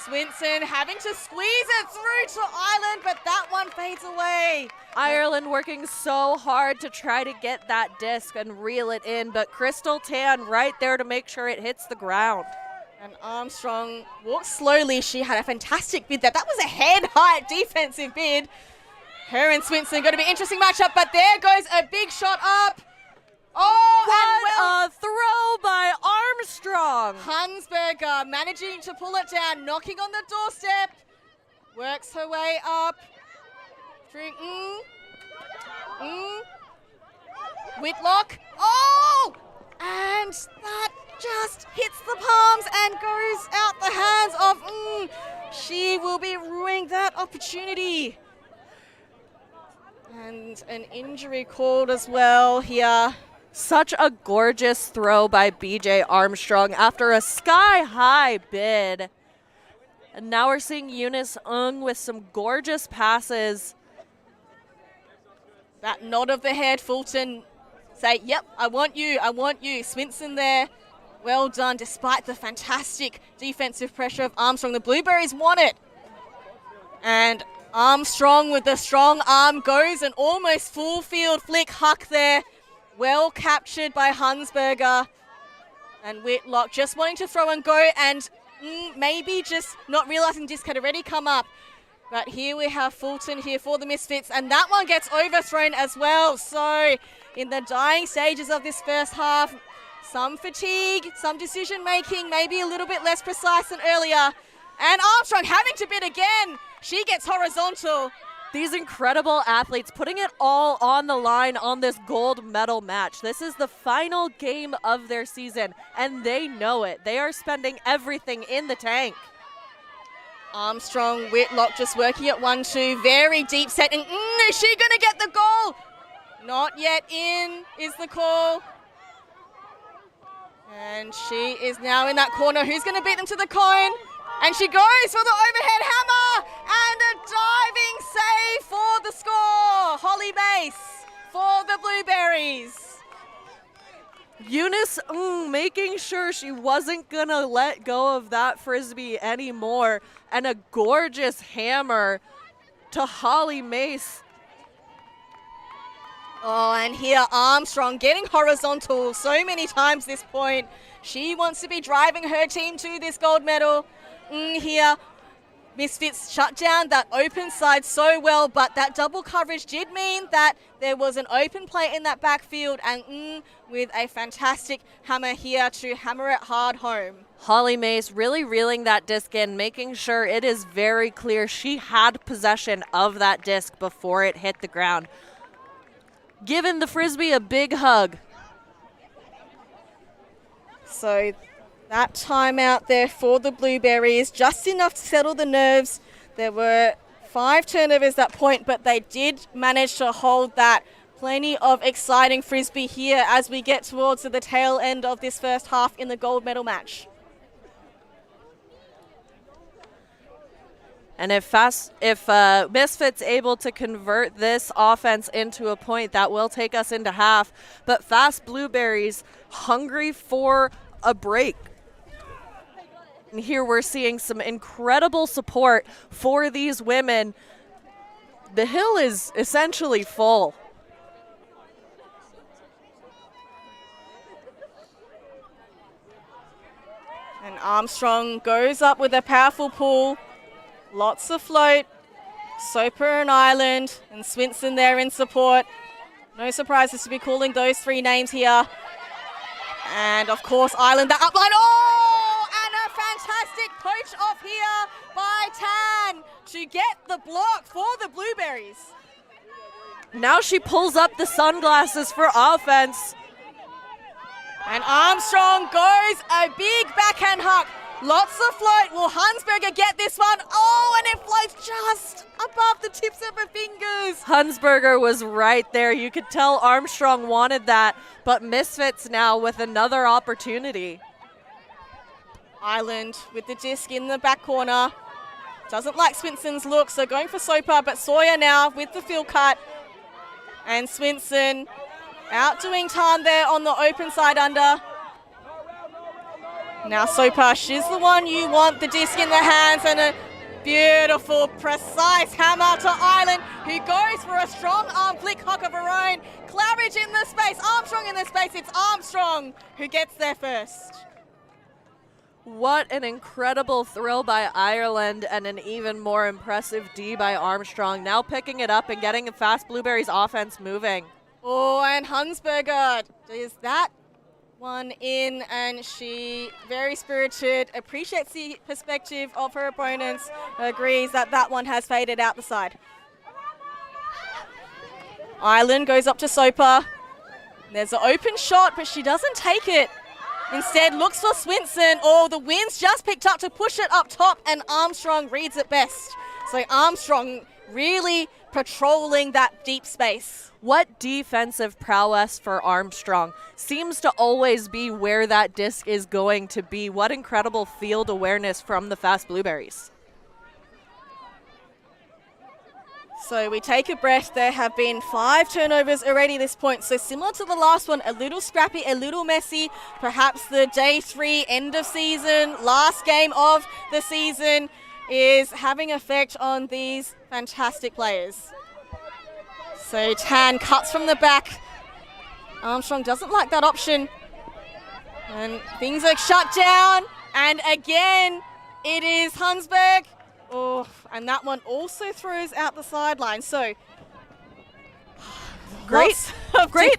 Swinson having to squeeze it through to Ireland, but that one fades away. Ireland working so hard to try to get that disc and reel it in, but Crystal Tan right there to make sure it hits the ground. And Armstrong walks slowly. She had a fantastic bid there. That was a head-height defensive bid. Her and Swinson going to be an interesting matchup, but there goes a big shot up. Oh, what a throw by Armstrong. Hansberger managing to pull it down, knocking on the doorstep. Works her way up. Through, Whitlock. Oh! And that just hits the palms and goes out the hands of She will be ruining that opportunity. And an injury called as well here. Such a gorgeous throw by BJ Armstrong after a sky-high bid. And now we're seeing Eunice Ung with some gorgeous passes. That nod of the head, Fulton say, yep, I want you. Swinson there, well done, despite the fantastic defensive pressure of Armstrong. The Blueberries want it. And Armstrong with the strong arm goes an almost full field flick huck there. Well captured by Hansberger. And Whitlock just wanting to throw and go and maybe just not realizing disc had already come up. But here we have Fulton here for the Misfits, and that one gets overthrown as well. So in the dying stages of this first half, some fatigue, some decision making, maybe a little bit less precise than earlier. And Armstrong having to bid again. She gets horizontal. These incredible athletes putting it all on the line on this gold medal match. This is the final game of their season, and they know it. They are spending everything in the tank. Armstrong, Whitlock just working at 1-2. Very deep set. And is she going to get the goal? Not yet in is the call. And she is now in that corner. Who's going to beat them to the cone? And she goes for the overhead hammer. And a diving save for the score. Holly Mace for the Blueberries. Eunice making sure she wasn't going to let go of that Frisbee anymore. And a gorgeous hammer to Holly Mace. Oh, and here Armstrong getting horizontal so many times this point. She wants to be driving her team to this gold medal. Here, Misfits shut down that open side so well, but that double coverage did mean that there was an open play in that backfield, and with a fantastic hammer here to hammer it hard home. Holly Mace really reeling that disc in, making sure it is very clear she had possession of that disc before it hit the ground. Giving the Frisbee a big hug. So that timeout there for the Blueberries, just enough to settle the nerves. There were 5 turnovers at that point, but they did manage to hold that Plenty of exciting Frisbee here as we get towards the tail end of this first half in the gold medal match. And if Misfits able to convert this offense into a point, that will take us into half. But Fast Blueberries hungry for a break. And here we're seeing some incredible support for these women. The hill is essentially full. And Armstrong goes up with a powerful pull. Lots of float. Soper and Ireland and Swinson there in support. No surprises to be calling those three names here. And of course, Ireland, that upline. Oh! And a fantastic poach off here by Tan to get the block for the Blueberries. Now she pulls up the sunglasses for offense. And Armstrong goes a big backhand hook. Lots of float. Will Hansberger get this one? Oh, and it floats just above the tips of her fingers. Hansberger was right there. You could tell Armstrong wanted that, but Misfits now with another opportunity. Ireland with the disc in the back corner. Doesn't like Swinson's look, so going for Soper, but Sawyer now with the field cut. And Swinson outdoing Tan there on the open side under. Now Soper, she's the one you want, the disc in the hands, and a beautiful, precise hammer to Ireland, who goes for a strong arm flick hook of her own. Claridge in the space, Armstrong in the space. It's Armstrong who gets there first. What an incredible thrill by Ireland and an even more impressive D by Armstrong. Now picking it up and getting Fast Blueberries offense moving. Oh, and Hansberger does that one in, and she, very spirited, appreciates the perspective of her opponents, agrees that that one has faded out the side. Ireland goes up to Soper. There's an open shot, but she doesn't take it. Instead, looks for Swinson. Oh, the wind's just picked up to push it up top, and Armstrong reads it best. So Armstrong really patrolling that deep space. What defensive prowess for Armstrong. Seems to always be where that disc is going to be. What incredible field awareness from the Fast Blueberries. So we take a breath. There have been 5 turnovers already at this point. So similar to the last one, a little scrappy, a little messy. Perhaps the day 3 end of season, last game of the season is having effect on these fantastic players. So Tan cuts from the back. Armstrong doesn't like that option. And things are shut down. And again, it is Hansberg. Oh, and that one also throws out the sideline. So great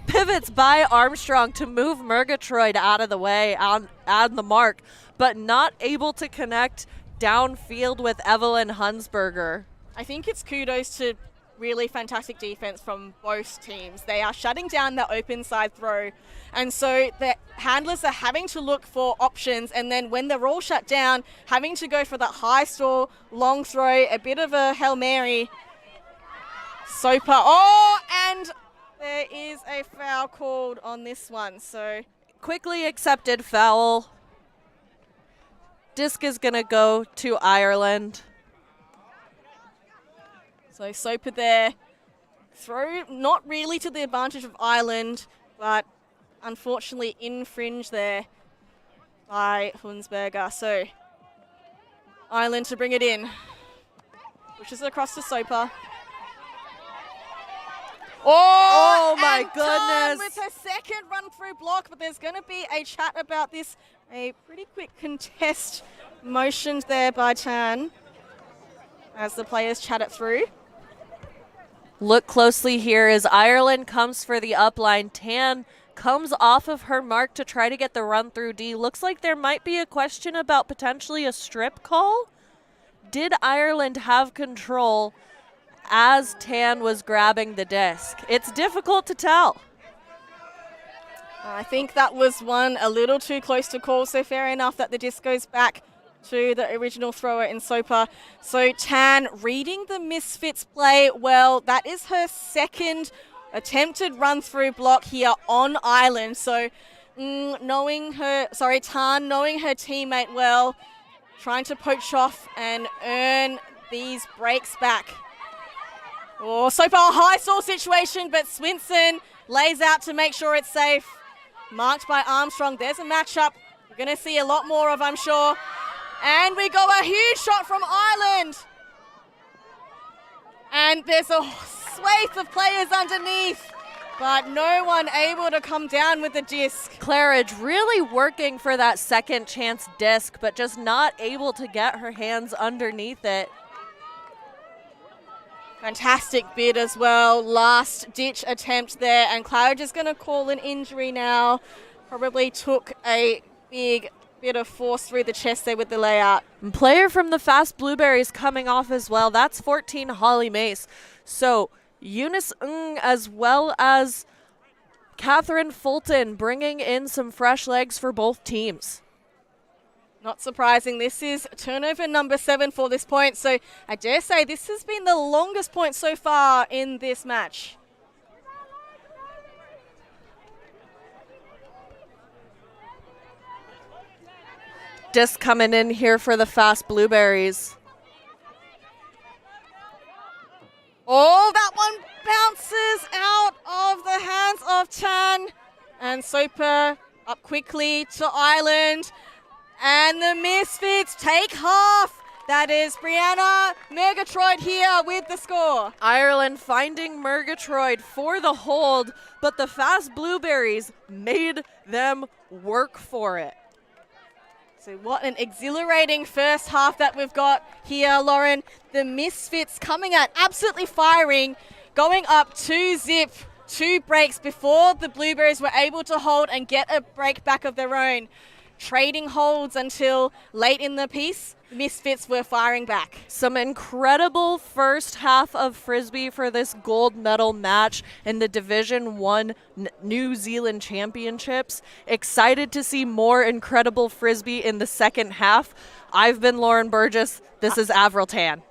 pivots by Armstrong to move Murgatroyd out of the way, on the mark, but not able to connect downfield with Evelyn Hansberger. I think it's kudos to really fantastic defense from both teams. They are shutting down the open side throw, and so the handlers are having to look for options, and then when they're all shut down, having to go for that high stall, long throw, a bit of a Hail Mary. Soper, oh, and there is a foul called on this one, so quickly accepted foul. Disc is gonna go to Ireland. So Soper there, throw not really to the advantage of Ireland, but unfortunately infringed there by Hansberger. So Ireland to bring it in, pushes it across to Soper. Oh my and Tan goodness. with her second run through block, but there's going to be a chat about this. A pretty quick contest motioned there by Tan as the players chat it through. Look closely here as Ireland comes for the upline. Tan comes off of her mark to try to get the run through D. Looks like there might be a question about potentially a strip call. Did Ireland have control as Tan was grabbing the disc? It's difficult to tell. I think that was one a little too close to call, so fair enough that the disc goes back to the original thrower in Soper. So Tan reading the Misfits play well. That is her second attempted run-through block here on island. So Tan knowing her teammate well, trying to poach off and earn these breaks back. Oh, so far a high stall situation, but Swinson lays out to make sure it's safe. Marked by Armstrong. There's a matchup we're going to see a lot more of, I'm sure. And we go a huge shot from Ireland. And there's a swathe of players underneath, but no one able to come down with the disc. Claridge really working for that second chance disc, but just not able to get her hands underneath it. Fantastic bid as well. Last ditch attempt there, and Claridge is going to call an injury now. Probably took a big bit of force through the chest there with the layout. And player from the Fast Blueberries coming off as well. That's 14 Holly Mace. So Eunice Ng as well as Catherine Fulton bringing in some fresh legs for both teams. Not surprising, this is turnover number 7 for this point, so I dare say this has been the longest point so far in this match. Disc coming in here for the Fast Blueberries. Oh, that one bounces out of the hands of Tan, and Soper up quickly to Ireland. And the Misfits take half. That is Brianna Murgatroyd here with the score. Ireland finding Murgatroyd for the hold, but the Fast Blueberries made them work for it. So what an exhilarating first half that we've got here, Lauren. The Misfits coming out absolutely firing, going up 2-zip, 2 breaks before the Blueberries were able to hold and get a break back of their own. Trading holds until late in the piece, the Misfits were firing back. Some incredible first half of Frisbee for this gold medal match in the Division 1 New Zealand Championships. Excited to see more incredible Frisbee in the second half. I've been Lauren Burgess. This is Avril Tan.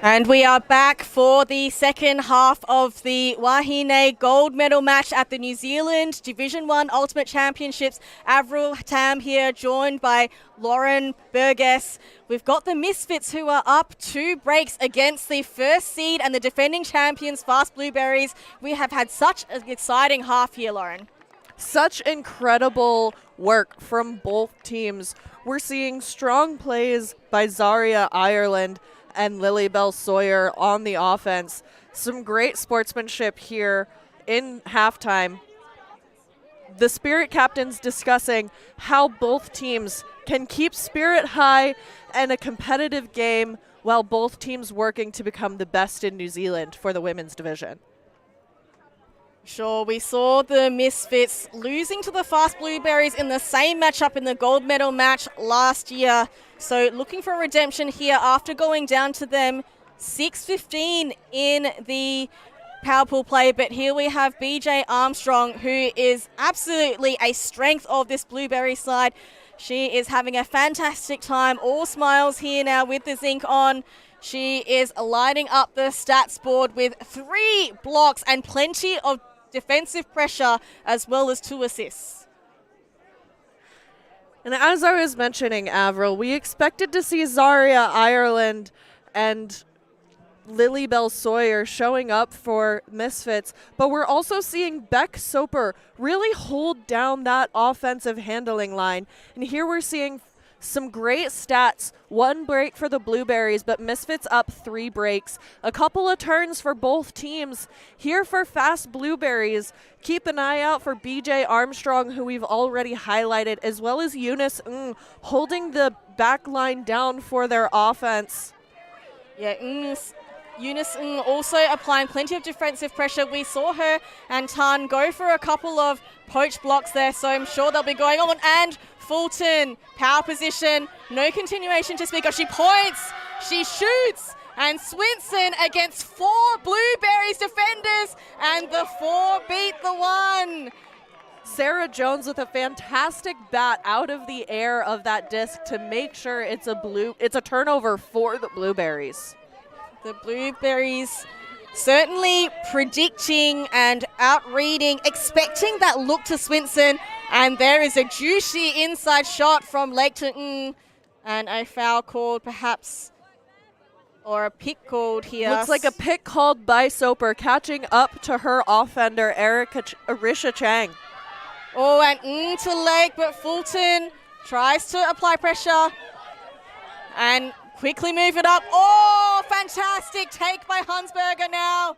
And we are back for the second half of the Wahine gold medal match at the New Zealand Division 1 Ultimate Championships. Avril Tam here, joined by Lauren Burgess. We've got the Misfits, who are up 2 breaks against the first seed and the defending champions, Fast Blueberries. We have had such an exciting half here, Lauren. Such incredible work from both teams. We're seeing strong plays by Zaria Ireland and Lily Bell Sawyer on the offense. Some great sportsmanship here in halftime. The Spirit captains discussing how both teams can keep spirit high and a competitive game while both teams working to become the best in New Zealand for the women's division. Sure, we saw the Misfits losing to the Fast Blueberries in the same matchup in the gold medal match last year. So looking for redemption here after going down to them 6-15 in the power pool play. But here we have BJ Armstrong, who is absolutely a strength of this Blueberry side. She is having a fantastic time. All smiles here now with the zinc on. She is lighting up the stats board with 3 blocks and plenty of defensive pressure, as well as 2 assists. And as I was mentioning, Avril, we expected to see Zaria Ireland and Lily Bell Sawyer showing up for Misfits, but we're also seeing Beck Soper really hold down that offensive handling line. And here we're seeing some great stats. 1 break for the Blueberries, but Misfits up 3 breaks. A couple of turns for both teams. Here for Fast Blueberries, keep an eye out for BJ Armstrong, who we've already highlighted, as well as Eunice holding the back line down for their offense. Yeah, Eunice also applying plenty of defensive pressure. We saw her and Tan go for a couple of poach blocks there, so I'm sure they'll be going on. And Fulton, power position, no continuation to speak of. She points, she shoots, and Swinson against 4 Blueberries defenders, and the 4 beat the 1. Sarah Jones with a fantastic bat out of the air of that disc to make sure it's a turnover for the Blueberries. The Blueberries certainly predicting and outreading, expecting that look to Swinson, and there is a juicy inside shot from Wellington, and a foul called perhaps, or a pick called here. Looks like a pick called by Soper, catching up to her offender, Arisha Chang. Oh, and to leg, but Fulton tries to apply pressure and quickly move it up. Oh, fantastic take by Hansberger now.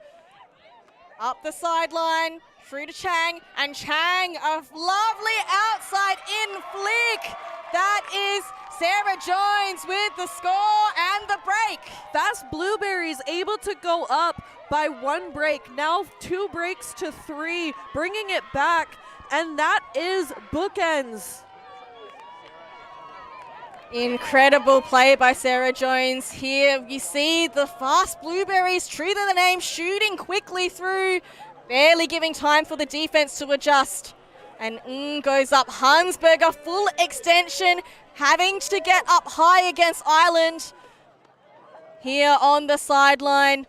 Up the sideline, through to Chang, and Chang, a lovely outside in flick. That is Sarah Jones with the score and the break. Fast Blueberries able to go up by 1 break, now 2 breaks to 3, bringing it back, and that is bookends. Incredible play by Sarah Jones. Here you see the Fast Blueberries, true to the name, shooting quickly through, barely giving time for the defense to adjust. And goes up. Hansberger, full extension, having to get up high against Ireland. Here on the sideline,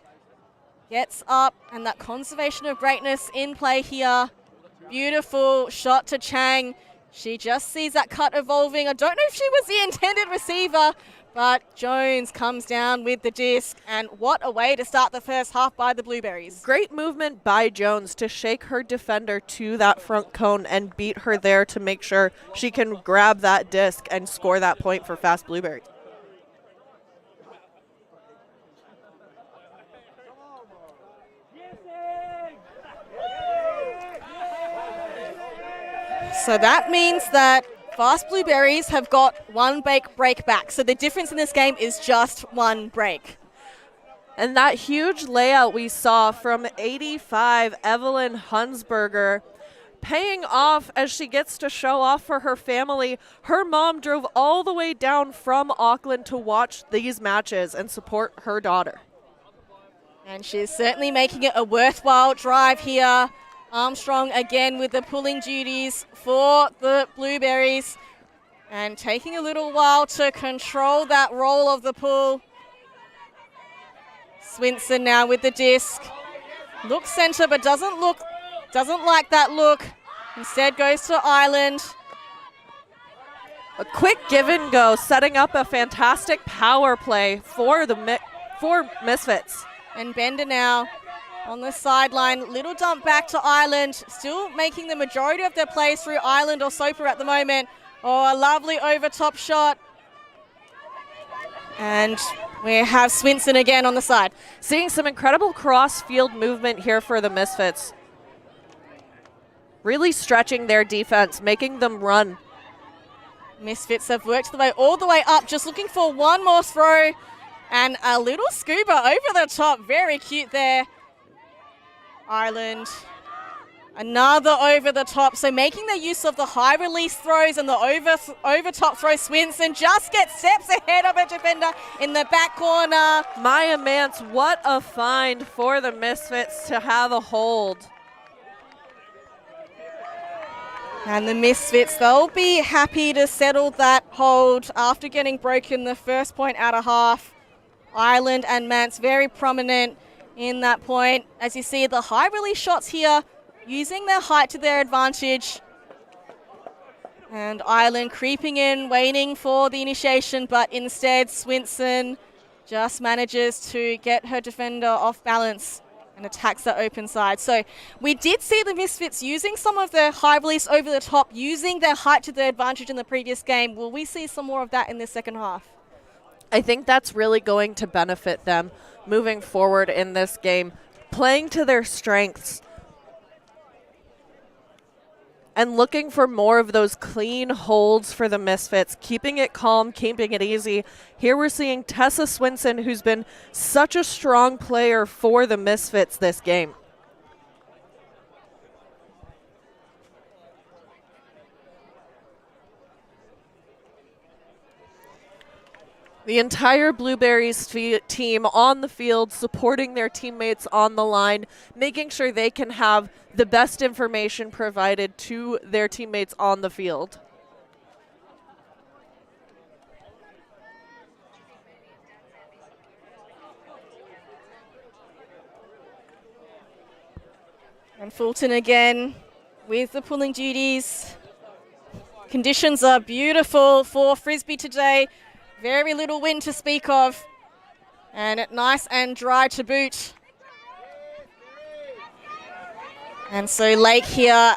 gets up, and that conservation of greatness in play here. Beautiful shot to Chang. She just sees that cut evolving. I don't know if she was the intended receiver, but Jones comes down with the disc, and what a way to start the first half by the Blueberries. Great movement by Jones to shake her defender to that front cone and beat her there to make sure she can grab that disc and score that point for Fast Blueberries. So that means that Fast Blueberries have got 1 break back. So the difference in this game is just 1 break. And that huge layout we saw from 85 Evelyn Hansberger paying off as she gets to show off for her family. Her mom drove all the way down from Auckland to watch these matches and support her daughter. And she's certainly making it a worthwhile drive here. Armstrong again with the pulling duties for the Blueberries, and taking a little while to control that roll of the pull. Swinson now with the disc. Looks center, but doesn't like that look. Instead goes to Ireland. A quick give and go, setting up a fantastic power play for for Misfits. And Bender now on the sideline. Little dump back to Ireland. Still making the majority of their plays through Ireland or Soper at the moment. Oh, a lovely over top shot. And we have Swinson again on the side. Seeing some incredible cross-field movement here for the Misfits. Really stretching their defense, making them run. Misfits have worked their way all the way up, just looking for one more throw. And a little scuba over the top. Very cute there. Ireland. Another over the top. So making the use of the high release throws and the over top throw. Swinson just gets steps ahead of a defender in the back corner. Maya Mance, what a find for the Misfits to have a hold. And the Misfits, they'll be happy to settle that hold after getting broken the first point out of half. Ireland and Mance very prominent in that point. As you see, the high release shots here, using their height to their advantage. And Ireland creeping in, waiting for the initiation, but instead Swinson just manages to get her defender off balance and attacks the open side. So we did see the Misfits using some of their high release over the top, using their height to their advantage in the previous game. Will we see some more of that in the second half? I think that's really going to benefit them moving forward in this game, playing to their strengths and looking for more of those clean holds for the Misfits, keeping it calm, keeping it easy. Here we're seeing Tessa Swinson, who's been such a strong player for the Misfits this game. The entire Blueberries team on the field, supporting their teammates on the line, making sure they can have the best information provided to their teammates on the field. And Fulton again with the pulling duties. Conditions are beautiful for Frisbee today. Very little wind to speak of. And nice and dry to boot. And so Lake here,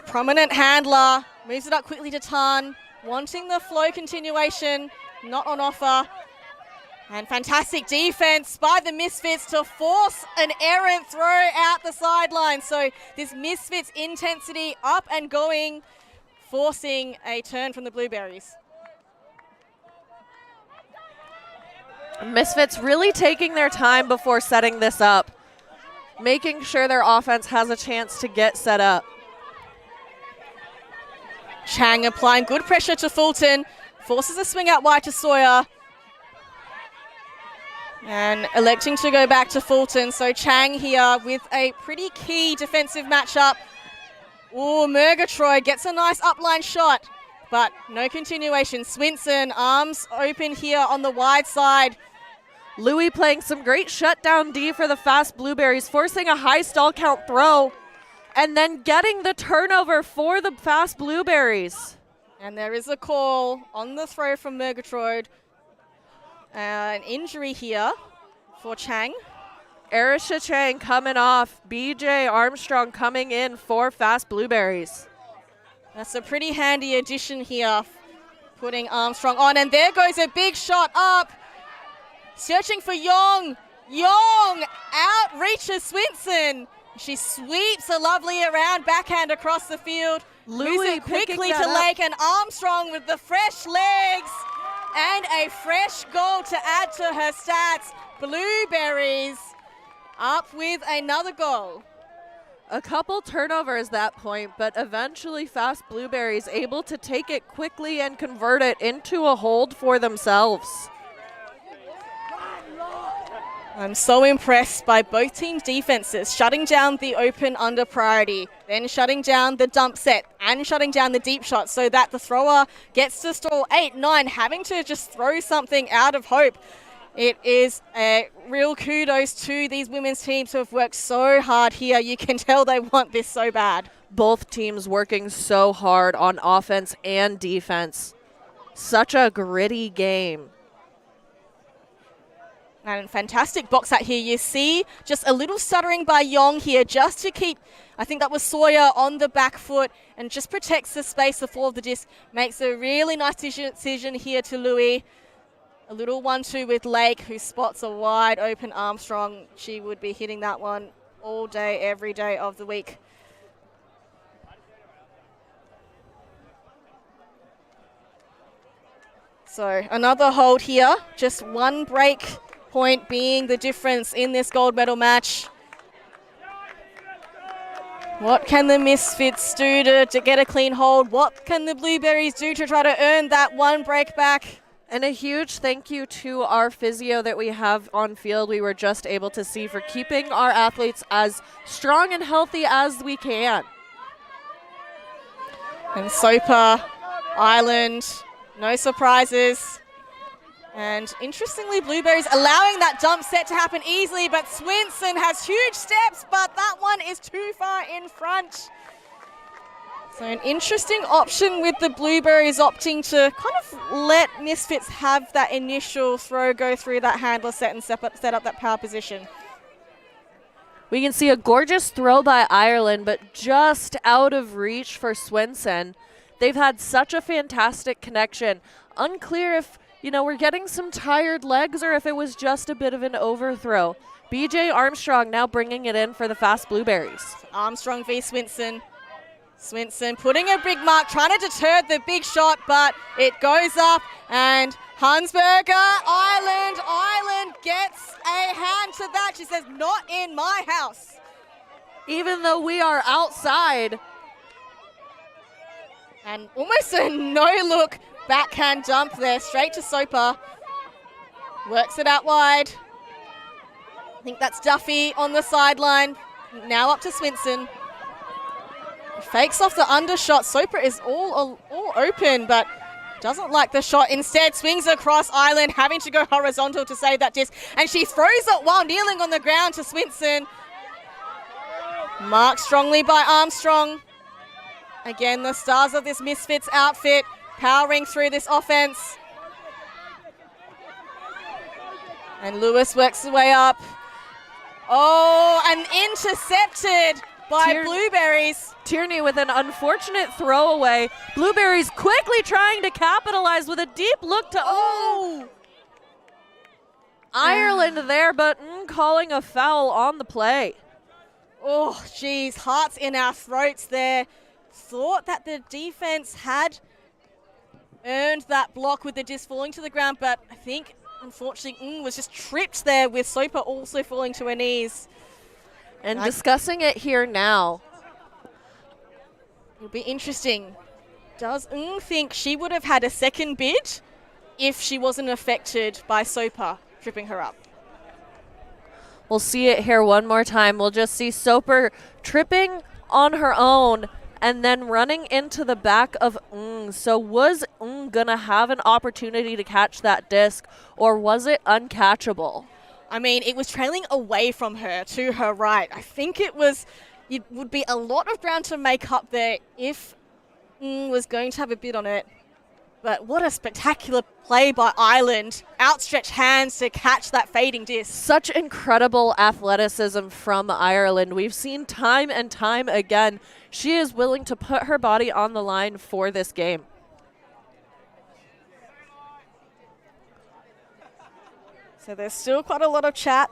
prominent handler, moves it up quickly to Tan, wanting the flow continuation, not on offer. And fantastic defense by the Misfits to force an errant throw out the sideline. So this Misfits intensity up and going, forcing a turn from the Blueberries. Misfits really taking their time before setting this up, making sure their offense has a chance to get set up. Chang applying good pressure to Fulton, forces a swing out wide to Sawyer. And electing to go back to Fulton. So Chang here with a pretty key defensive matchup. Ooh, Murgatroyd gets a nice upline shot, but no continuation. Swinson, arms open here on the wide side. Louis playing some great shutdown D for the fast Blueberries, forcing a high stall count throw, and then getting the turnover for the fast Blueberries. And there is a call on the throw from Murgatroyd. An injury here for Chang. Erisha Chang coming off, BJ Armstrong coming in for fast Blueberries. That's a pretty handy addition here, putting Armstrong on. And there goes a big shot up. Searching for Yong. Yong outreaches Swinson. She sweeps a lovely around backhand across the field. Moves it quickly to Lake, and Armstrong with the fresh legs and a fresh goal to add to her stats. Blueberries up with another goal. A couple turnovers at that point, but eventually fast Blueberries able to take it quickly and convert it into a hold for themselves. I'm so impressed by both teams' defenses, shutting down the open under priority, then shutting down the dump set and shutting down the deep shot so that the thrower gets to stall 8, 9, having to just throw something out of hope. It is a real kudos to these women's teams who have worked so hard here. You can tell they want this so bad. Both teams working so hard on offense and defense. Such a gritty game. And fantastic box out here. You see just a little stuttering by Yong here just to keep, I think that was Sawyer, on the back foot and just protects the space, the fall of the disc. Makes a really nice decision here to Louis. A little 1-2 with Lake, who spots a wide open Armstrong. She would be hitting that one all day, every day of the week. So another hold here, just one break point being the difference in this gold medal match. What can the Misfits do to get a clean hold? What can the Blueberries do to try to earn that one break back? And a huge thank you to our physio that we have on field. We were just able to see for keeping our athletes as strong and healthy as we can. And Soper, Island, no surprises. And interestingly, Blueberries allowing that dump set to happen easily, but Swinson has huge steps, but that one is too far in front. So an interesting option with the Blueberries opting to kind of let Misfits have that initial throw, go through that handler set and set up that power position. We can see a gorgeous throw by Ireland, but just out of reach for Swinson. They've had such a fantastic connection. Unclear if, we're getting some tired legs or if it was just a bit of an overthrow. BJ Armstrong now bringing it in for the fast Blueberries. Armstrong v. Swinson. Swinson putting a big mark, trying to deter the big shot, but it goes up and Hansberger, Island gets a hand to that. She says, not in my house. Even though we are outside. And almost a no-look backhand dump there, straight to Soper. Works it out wide. I think that's Duffy on the sideline. Now up to Swinson. Fakes off the undershot. Soper is all open, but doesn't like the shot. Instead, swings across Island, having to go horizontal to save that disc. And she throws it while kneeling on the ground to Swinson. Marked strongly by Armstrong. Again, the stars of this Misfits outfit powering through this offense. And Lewis works his way up. Oh, and intercepted by Blueberries. Tierney with an unfortunate throwaway. Blueberries quickly trying to capitalize with a deep look to Ireland there, but calling a foul on the play. Oh, geez, hearts in our throats there. Thought that the defense had earned that block with the disc falling to the ground, but I think, unfortunately, was just tripped there with Soper also falling to her knees. And discussing it here now. It'll be interesting. Does think she would have had a second bid if she wasn't affected by Soper tripping her up? We'll see it here one more time. We'll just see Soper tripping on her own and then running into the back of So was gonna have an opportunity to catch that disc, or was it uncatchable? I mean, it was trailing away from her to her right. I think it would be a lot of ground to make up there if was going to have a bid on it. But what a spectacular play by Island. Outstretched hands to catch that fading disc. Such incredible athleticism from Ireland. We've seen time and time again. She is willing to put her body on the line for this game. So there's still quite a lot of chat.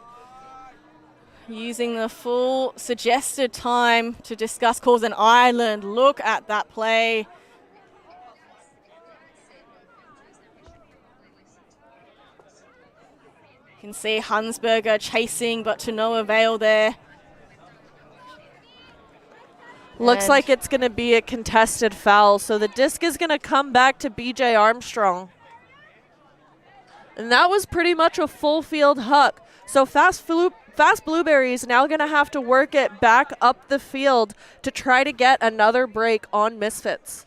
Using the full suggested time to discuss calls in Ireland. Look at that play. You can see Hansberger chasing, but to no avail there. Looks like it's going to be a contested foul, so the disc is going to come back to BJ Armstrong. And that was pretty much a full field huck. So Fast Blueberries now going to have to work it back up the field to try to get another break on Misfits.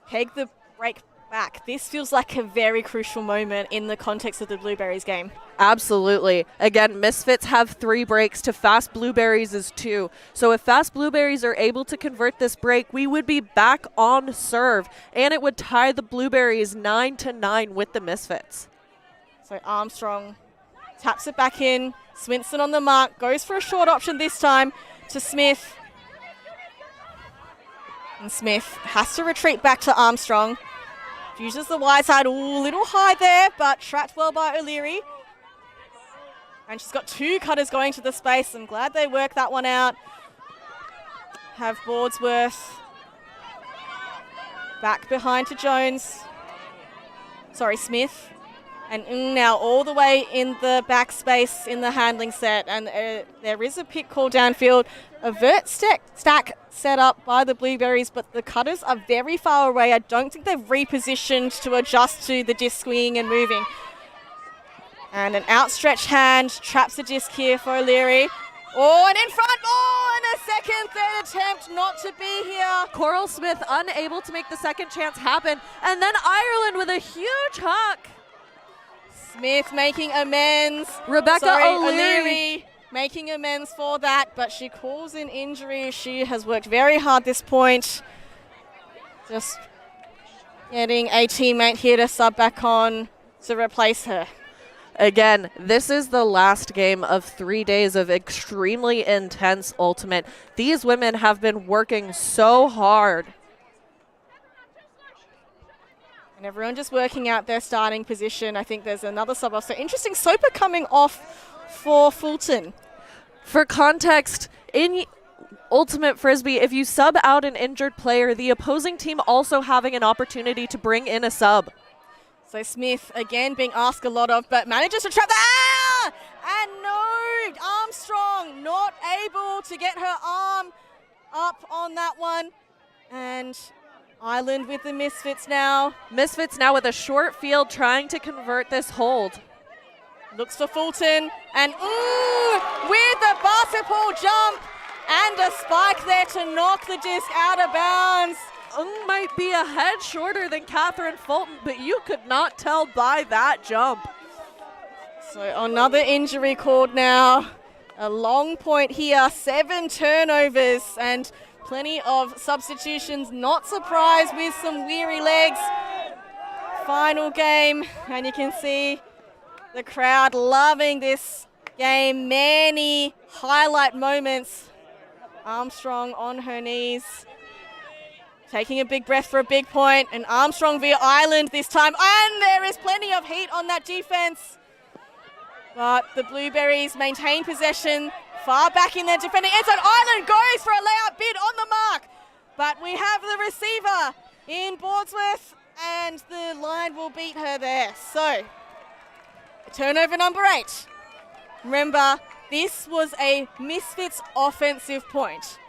Peg the break back. This feels like a very crucial moment in the context of the Blueberries game. Absolutely. Again, Misfits have 3 breaks to Fast Blueberries is 2. So if Fast Blueberries are able to convert this break, we would be back on serve, and it would tie the Blueberries 9-9 with the Misfits. So Armstrong taps it back in. Swinson on the mark, goes for a short option this time to Smith. And Smith has to retreat back to Armstrong. Uses the wide side, ooh, a little high there, but trapped well by O'Leary. And she's got 2 cutters going to the space. I'm glad they worked that one out. Have Bordsworth back behind to Jones. Sorry, Smith. And now all the way in the back space in the handling set. And there is a pick call downfield. A vert stack set up by the Blueberries, but the cutters are very far away. I don't think they've repositioned to adjust to the disc swinging and moving. And an outstretched hand traps the disc here for O'Leary. Oh, and in front. Oh, and a second, third attempt not to be here. Coral Smith unable to make the second chance happen. And then Ireland with a huge huck. Smith making amends. Rebecca O'Leary making amends for that, but she calls in injury. She has worked very hard this point. Just getting a teammate here to sub back on to replace her. Again, this is the last game of 3 days of extremely intense ultimate. These women have been working so hard. And everyone just working out their starting position. I think there's another sub off. So interesting, Soper coming off for Fulton. For context, in Ultimate Frisbee, if you sub out an injured player, the opposing team also having an opportunity to bring in a sub. So Smith again being asked a lot of, but manages to trap that. And no, Armstrong not able to get her arm up on that one. And Ireland with the Misfits now. Misfits now with a short field trying to convert this hold. Looks for Fulton, and with a basketball jump and a spike there to knock the disc out of bounds. Might be a head shorter than Catherine Fulton, but you could not tell by that jump. So another injury called now. A long point here, 7 turnovers and plenty of substitutions. Not surprised with some weary legs. Final game, and you can see the crowd loving this game. Many highlight moments. Armstrong on her knees, taking a big breath for a big point, and Armstrong via Ireland this time. And there is plenty of heat on that defense. But the Blueberries maintain possession far back in their defending end zone. Ireland goes for a layout bid on the mark. But we have the receiver in Bordsworth, and the line will beat her there. So, turnover number 8. Remember, this was a Misfits offensive point.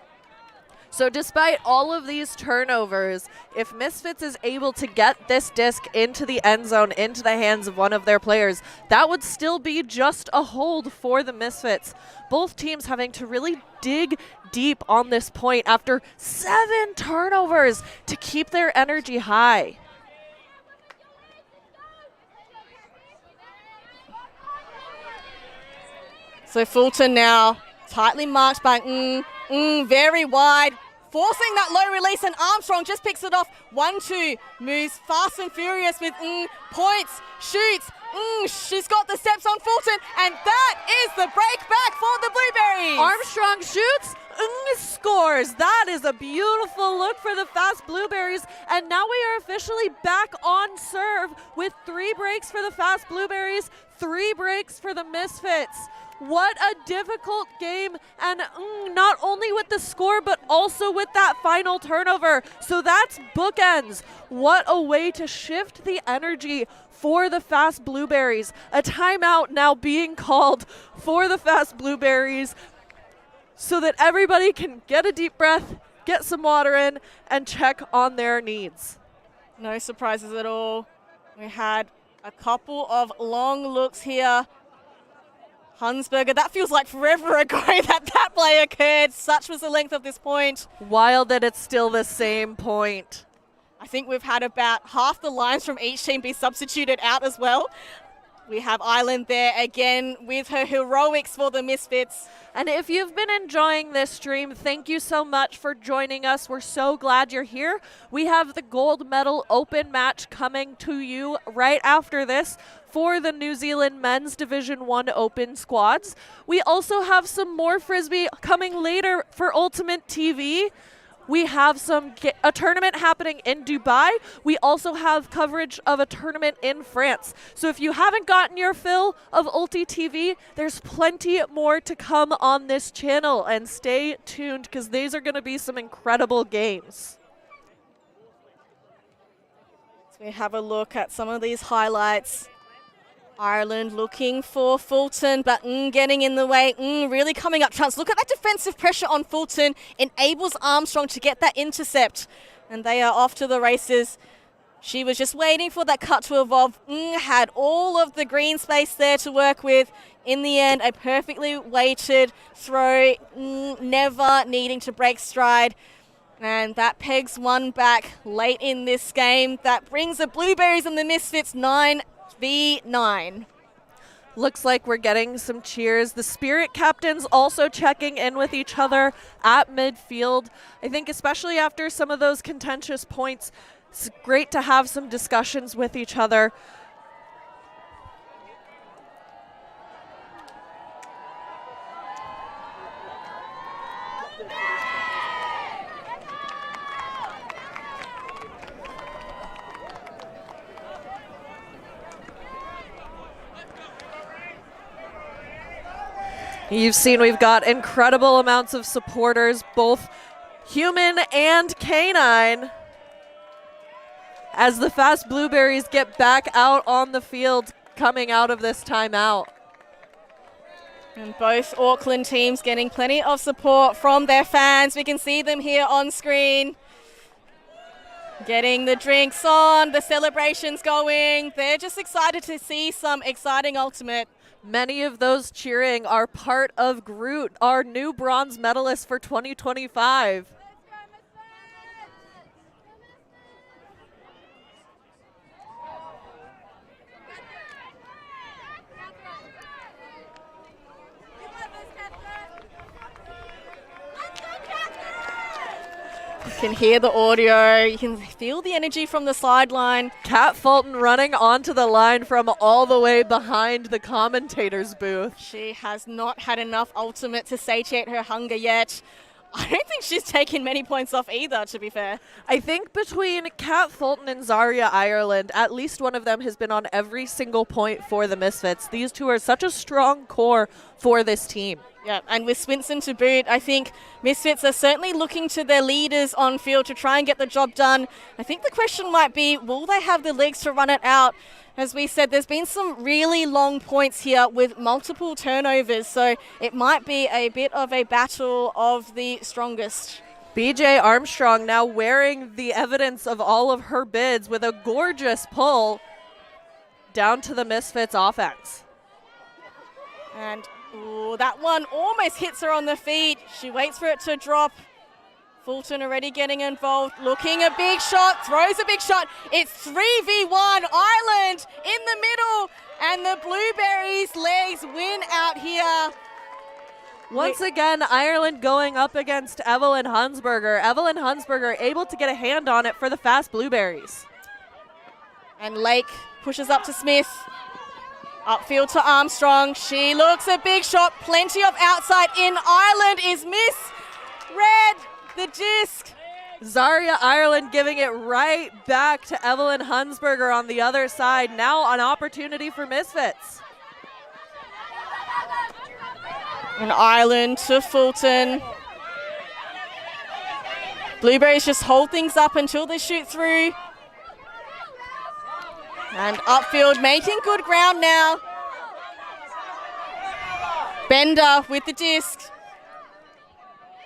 So despite all of these turnovers, if Misfits is able to get this disc into the end zone, into the hands of one of their players, that would still be just a hold for the Misfits. Both teams having to really dig deep on this point after 7 turnovers to keep their energy high. So Fulton now tightly marked by very wide, forcing that low release, and Armstrong just picks it off. 1-2, moves fast and furious with points, shoots. She's got the steps on Fulton, and that is the break back for the Blueberries. Armstrong shoots, scores. That is a beautiful look for the Fast Blueberries, and now we are officially back on serve with 3 breaks for the Fast Blueberries, 3 breaks for the Misfits. What a difficult game, and not only with the score, but also with that final turnover. So that's bookends. What a way to shift the energy for the Fast Blueberries. A timeout now being called for the Fast Blueberries so that everybody can get a deep breath, get some water in, and check on their needs. No surprises at all. We had a couple of long looks here. Hunsberger, that feels like forever ago that play occurred. Such was the length of this point. Wild that it's still the same point. I think we've had about half the lines from each team be substituted out as well. We have Ireland there again with her heroics for the Misfits. And if you've been enjoying this stream, thank you so much for joining us. We're so glad you're here. We have the gold medal open match coming to you right after this for the New Zealand Men's Division 1 Open squads. We also have some more Frisbee coming later for WOMENS. We have a tournament happening in Dubai. We also have coverage of a tournament in France. So if you haven't gotten your fill of ULTI.TV, there's plenty more to come on this channel. And stay tuned because these are going to be some incredible games. So we have a look at some of these highlights. Ireland looking for Fulton, but getting in the way, really coming up chance. Look at that defensive pressure on Fulton, enables Armstrong to get that intercept, and they are off to the races. She was just waiting for that cut to evolve, had all of the green space there to work with. In the end, a perfectly weighted throw, never needing to break stride. And that pegs one back late in this game. That brings the Blueberries and the Misfits 9v9. Looks like we're getting some cheers. The Spirit captains also checking in with each other at midfield. I think especially after some of those contentious points, it's great to have some discussions with each other. You've seen we've got incredible amounts of supporters, both human and canine, as the Fast Blueberries get back out on the field coming out of this timeout. And both Auckland teams getting plenty of support from their fans. We can see them here on screen. Getting the drinks on, the celebrations going. They're just excited to see some exciting ultimate. Many of those cheering are part of Groot, our new bronze medalist for 2025. You can hear the audio, you can feel the energy from the sideline. Kat Fulton running onto the line from all the way behind the commentator's booth. She has not had enough ultimate to satiate her hunger yet. I don't think she's taken many points off either, to be fair. I think between Kat Fulton and Zaria Ireland, at least one of them has been on every single point for the Misfits. These two are such a strong core for this team. Yeah, and with Swinson to boot, I think Misfits are certainly looking to their leaders on field to try and get the job done. I think the question might be, will they have the legs to run it out? As we said, there's been some really long points here with multiple turnovers, so it might be a bit of a battle of the strongest. BJ Armstrong now wearing the evidence of all of her bids with a gorgeous pull down to the Misfits offense. And that one almost hits her on the feet. She waits for it to drop. Fulton already getting involved, looking a big shot, throws a big shot. It's 3v1, Ireland in the middle, and the Blueberries' legs win out here. Once again, Ireland going up against Evelyn Hunsberger. Evelyn Hunsberger able to get a hand on it for the Fast Blueberries. And Lake pushes up to Smith. Upfield to Armstrong. She looks a big shot, plenty of outside in. Ireland is misread the disc. Zaria Ireland giving it right back to Evelyn Hunsberger on the other side. Now an opportunity for Misfits. And Ireland to Fulton. Blueberries just hold things up until they shoot through. And upfield making good ground now. Bender with the disc.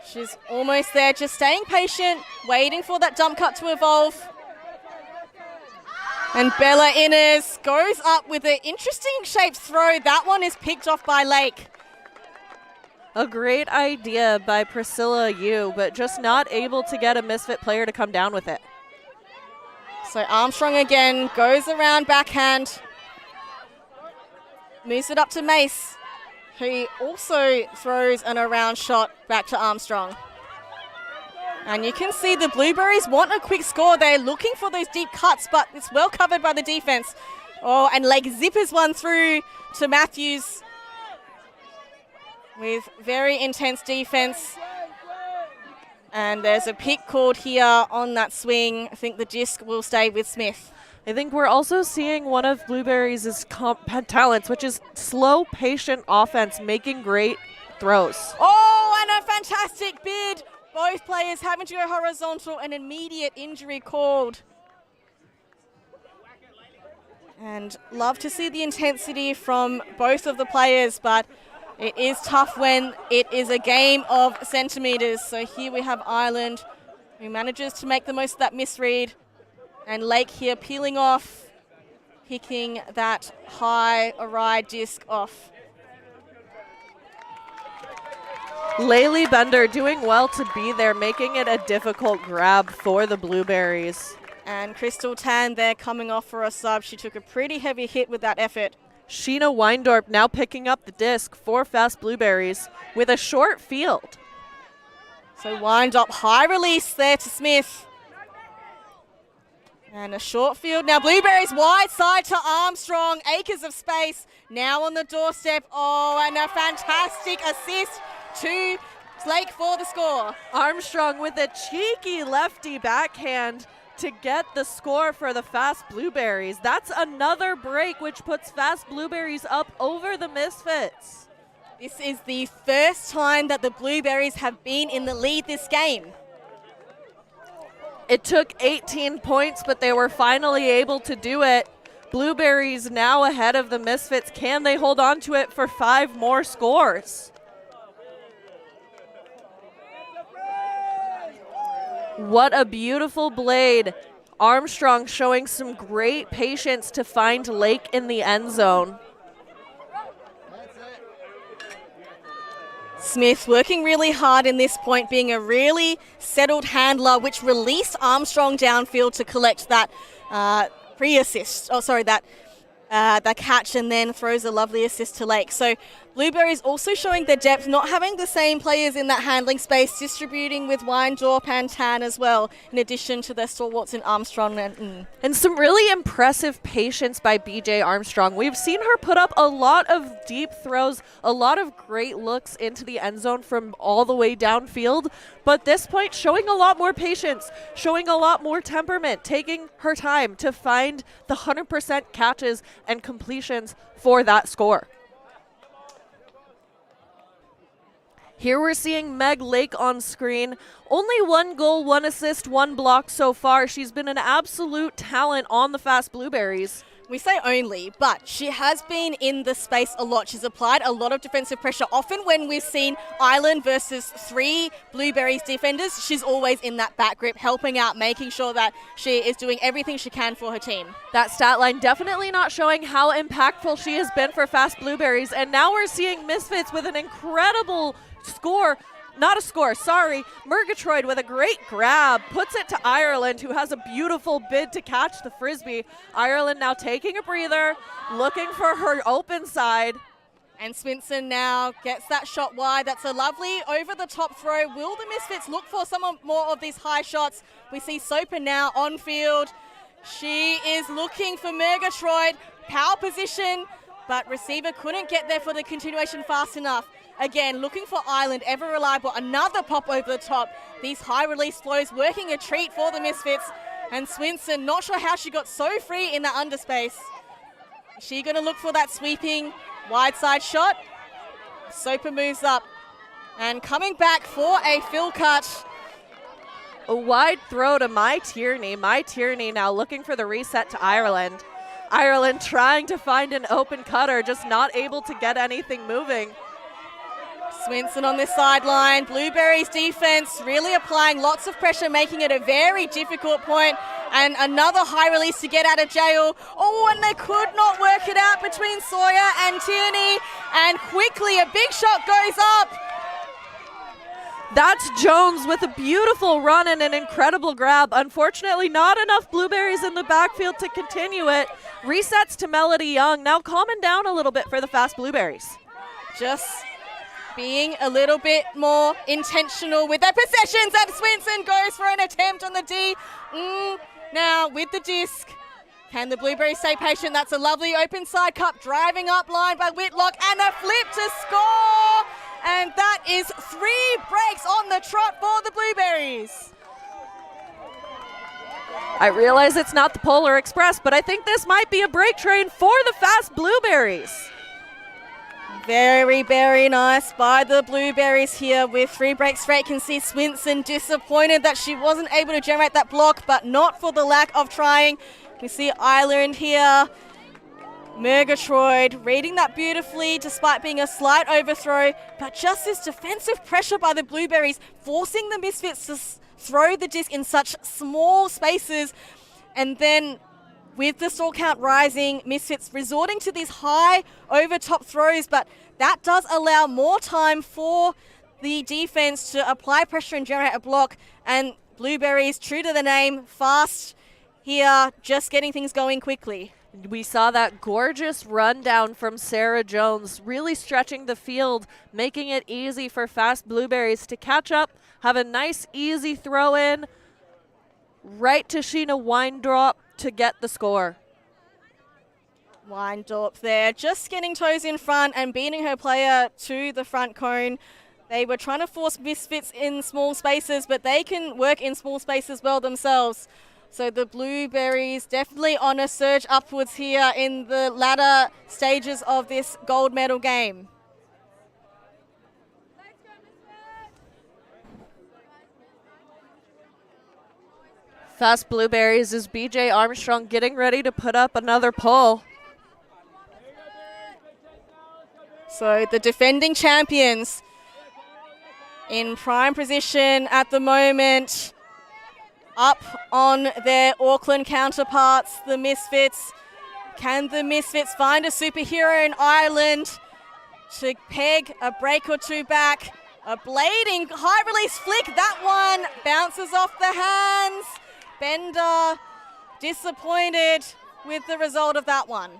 She's almost there, just staying patient, waiting for that dump cut to evolve. And Bella Innes goes up with an interesting shaped throw. That one is picked off by Lake. A great idea by Priscilla Yu, but just not able to get a Misfit player to come down with it. So Armstrong again goes around backhand. Moves it up to Mace, who also throws an around shot back to Armstrong. And you can see the Blueberries want a quick score. They're looking for those deep cuts, but it's well covered by the defense. Oh, and Lake zippers one through to Matthews with very intense defense. And there's a pick called here on that swing. I think the disc will stay with Smith. I think we're also seeing one of Blueberries' talents, which is slow, patient offense, making great throws. Oh, and a fantastic bid. Both players having to go horizontal, an immediate injury called. And love to see the intensity from both of the players, but it is tough when it is a game of centimetres. So here we have Ireland, who manages to make the most of that misread. And Lake here peeling off, picking that high awry disc off. Laylee Bender doing well to be there, making it a difficult grab for the Blueberries. And Crystal Tan there coming off for a sub. She took a pretty heavy hit with that effort. Sheena Weindorp now picking up the disc for Fast Blueberries with a short field. So wind up high release there to Smith. And a short field. Now Blueberries wide side to Armstrong. Acres of space now on the doorstep. Oh, and a fantastic assist to Lake for the score. Armstrong with a cheeky lefty backhand to get the score for the Fast Blueberries. That's another break, which puts Fast Blueberries up over the Misfits. This is the first time that the Blueberries have been in the lead this game. It took 18 points, but they were finally able to do it. Blueberries now ahead of the Misfits. Can they hold on to it for 5 more scores? What a beautiful blade. Armstrong showing some great patience to find Lake in the end zone. Smith working really hard in this point, being a really settled handler, which released Armstrong downfield to collect that pre-assist. Oh, sorry, that catch, and then throws a lovely assist to Lake. So Blueberries also showing their depth, not having the same players in that handling space, distributing with Weindorp and Tan as well, in addition to their stalwarts in Armstrong and some really impressive patience by BJ Armstrong. We've seen her put up a lot of deep throws, a lot of great looks into the end zone from all the way downfield, but this point showing a lot more patience, showing a lot more temperament, taking her time to find the 100% catches and completions for that score. Here we're seeing Meg Lake on screen. Only 1 goal, 1 assist, 1 block so far. She's been an absolute talent on the Fast Blueberries. We say only, but she has been in the space a lot. She's applied a lot of defensive pressure. Often when we've seen Ireland versus 3 Blueberries defenders, she's always in that back grip, helping out, making sure that she is doing everything she can for her team. That stat line definitely not showing how impactful she has been for Fast Blueberries. And now we're seeing Misfits with an incredible score. Not a score, sorry. Murgatroyd with a great grab, puts it to Ireland, who has a beautiful bid to catch the Frisbee. Ireland now taking a breather, looking for her open side. And Swinson now gets that shot wide. That's a lovely over-the-top throw. Will the Misfits look for some more of these high shots? We see Soper now on field. She is looking for Murgatroyd. Power position, but receiver couldn't get there for the continuation fast enough. Again, looking for Ireland, ever reliable. Another pop over the top. These high release flows working a treat for the Misfits. And Swinson, not sure how she got so free in that underspace. Is she going to look for that sweeping wide side shot? Soper moves up. And coming back for a fill cut. A wide throw to My Tierney. My Tierney now looking for the reset to Ireland. Ireland trying to find an open cutter, just not able to get anything moving. Swinson on this sideline. Blueberries defense really applying lots of pressure, making it a very difficult point. And another high release to get out of jail. Oh, and they could not work it out between Sawyer and Tierney. And quickly a big shot goes up. That's Jones with a beautiful run and an incredible grab. Unfortunately, not enough Blueberries in the backfield to continue it. Resets to Melody Young. Now calming down a little bit for the fast Blueberries. Just being a little bit more intentional with their possessions, and Swinson goes for an attempt on the D. Now with the disc, can the Blueberries stay patient? That's a lovely open side cup, driving up line by Whitlock, and a flip to score. And that is 3 breaks on the trot for the Blueberries. I realize it's not the Polar Express, but I think this might be a break train for the fast Blueberries. Very, very nice by the Blueberries here with 3 breaks straight. Can see Swinson disappointed that she wasn't able to generate that block, but not for the lack of trying. You see Ireland here. Murgatroyd reading that beautifully despite being a slight overthrow, but just this defensive pressure by the Blueberries forcing the Misfits to throw the disc in such small spaces, and then with the stall count rising, Misfits resorting to these high over top throws, but that does allow more time for the defense to apply pressure and generate a block, and Blueberries, true to the name, fast here, just getting things going quickly. We saw that gorgeous rundown from Sarah Jones, really stretching the field, making it easy for fast Blueberries to catch up, have a nice easy throw in, right to Sheena Weindorp to get the score. Weindorp there, just getting toes in front and beating her player to the front cone. They were trying to force Misfits in small spaces, but they can work in small spaces well themselves. So the Blueberries definitely on a surge upwards here in the latter stages of this gold medal game. Fast Blueberries is BJ Armstrong getting ready to put up another pull. So the defending champions in prime position at the moment, up on their Auckland counterparts, the Misfits. Can the Misfits find a superhero in Ireland to peg a break or two back? A blading high release flick, that one bounces off the hands. Bender disappointed with the result of that one.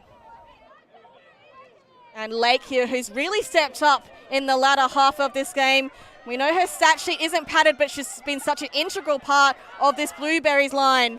And Lake here, who's really stepped up in the latter half of this game. We know her stat sheet isn't padded, but she's been such an integral part of this Blueberries line.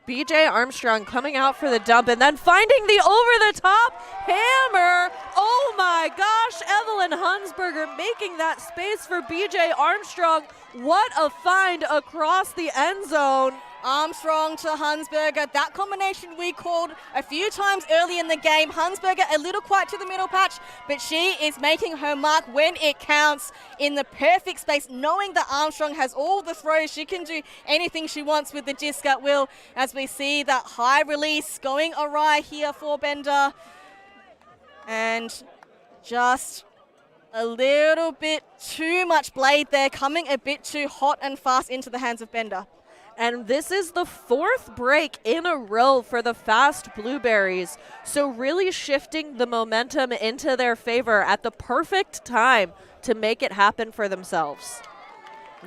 BJ Armstrong coming out for the dump and then finding the over-the-top hammer. Oh my gosh, Evelyn Hunsberger making that space for BJ Armstrong. What a find across the end zone. Armstrong to Hunsberger, that combination we called a few times early in the game. Hunsberger a little quiet to the middle patch, but she is making her mark when it counts in the perfect space, knowing that Armstrong has all the throws. She can do anything she wants with the disc at will, as we see that high release going awry here for Bender. And just a little bit too much blade there, coming a bit too hot and fast into the hands of Bender. And this is the 4th break in a row for the fast Blueberries. So really shifting the momentum into their favor at the perfect time to make it happen for themselves.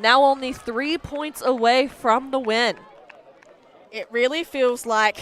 Now only 3 points away from the win. It really feels like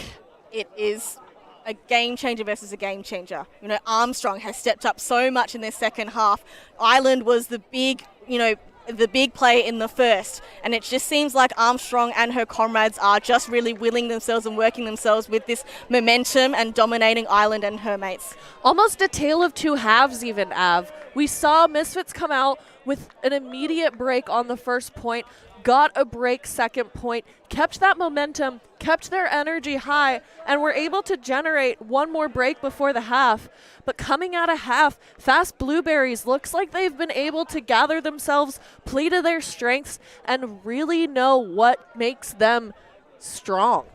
it is a game changer versus a game changer. You know, Armstrong has stepped up so much in their second half. Ireland was the big, the big play in the first, and it just seems like Armstrong and her comrades are just really willing themselves and working themselves with this momentum and dominating Ireland and her mates. Almost a tale of two halves even, Av. We saw Misfits come out with an immediate break on the first point, got a break second point, kept that momentum, kept their energy high, and were able to generate one more break before the half. But coming out of half, fast Blueberries looks like they've been able to gather themselves, play to their strengths, and really know what makes them strong.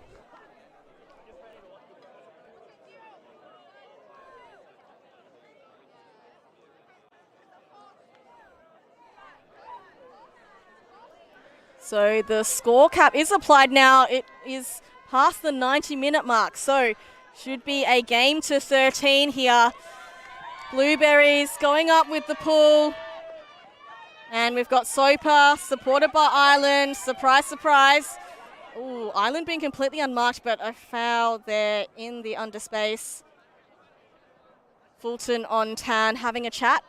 So the score cap is applied now. It is past the 90-minute mark, so should be a game to 13 here. Blueberries going up with the pull. And we've got Soper, supported by Ireland. Surprise, surprise. Ooh, Ireland being completely unmarked, but a foul there in the underspace. Fulton on Tan having a chat.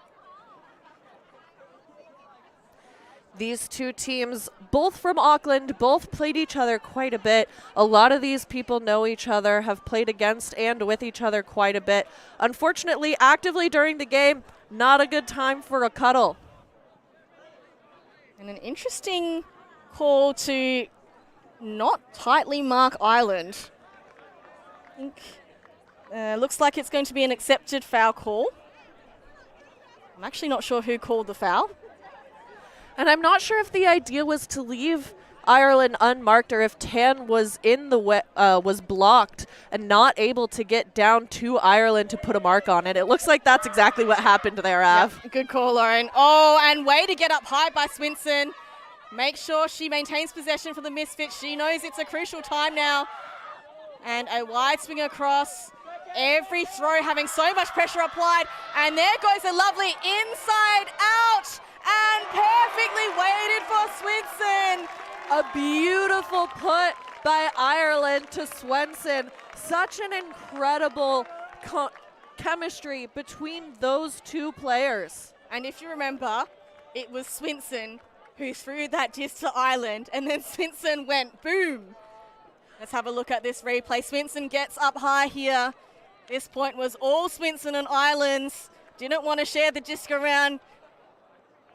These two teams, both from Auckland, both played each other quite a bit. A lot of these people know each other, have played against and with each other quite a bit. Unfortunately, actively during the game, not a good time for a cuddle. And an interesting call to not tightly mark Ireland. I think looks like it's going to be an accepted foul call. I'm actually not sure who called the foul. And I'm not sure if the idea was to leave Ireland unmarked or if Tan was in the was blocked and not able to get down to Ireland to put a mark on it. It looks like that's exactly what happened there, Av. Yep, good call, Lauren. Oh, and way to get up high by Swinson. Make sure she maintains possession for the Misfits. She knows it's a crucial time now. And a wide swing across. Every throw having so much pressure applied. And there goes a lovely inside out. And perfectly weighted for Swinson. A beautiful put by Ireland to Swenson. Such an incredible chemistry between those two players. And if you remember, it was Swinson who threw that disc to Ireland, and then Swinson went boom. Let's have a look at this replay. Swinson gets up high here. This point was all Swinson and Ireland's. Didn't want to share the disc around.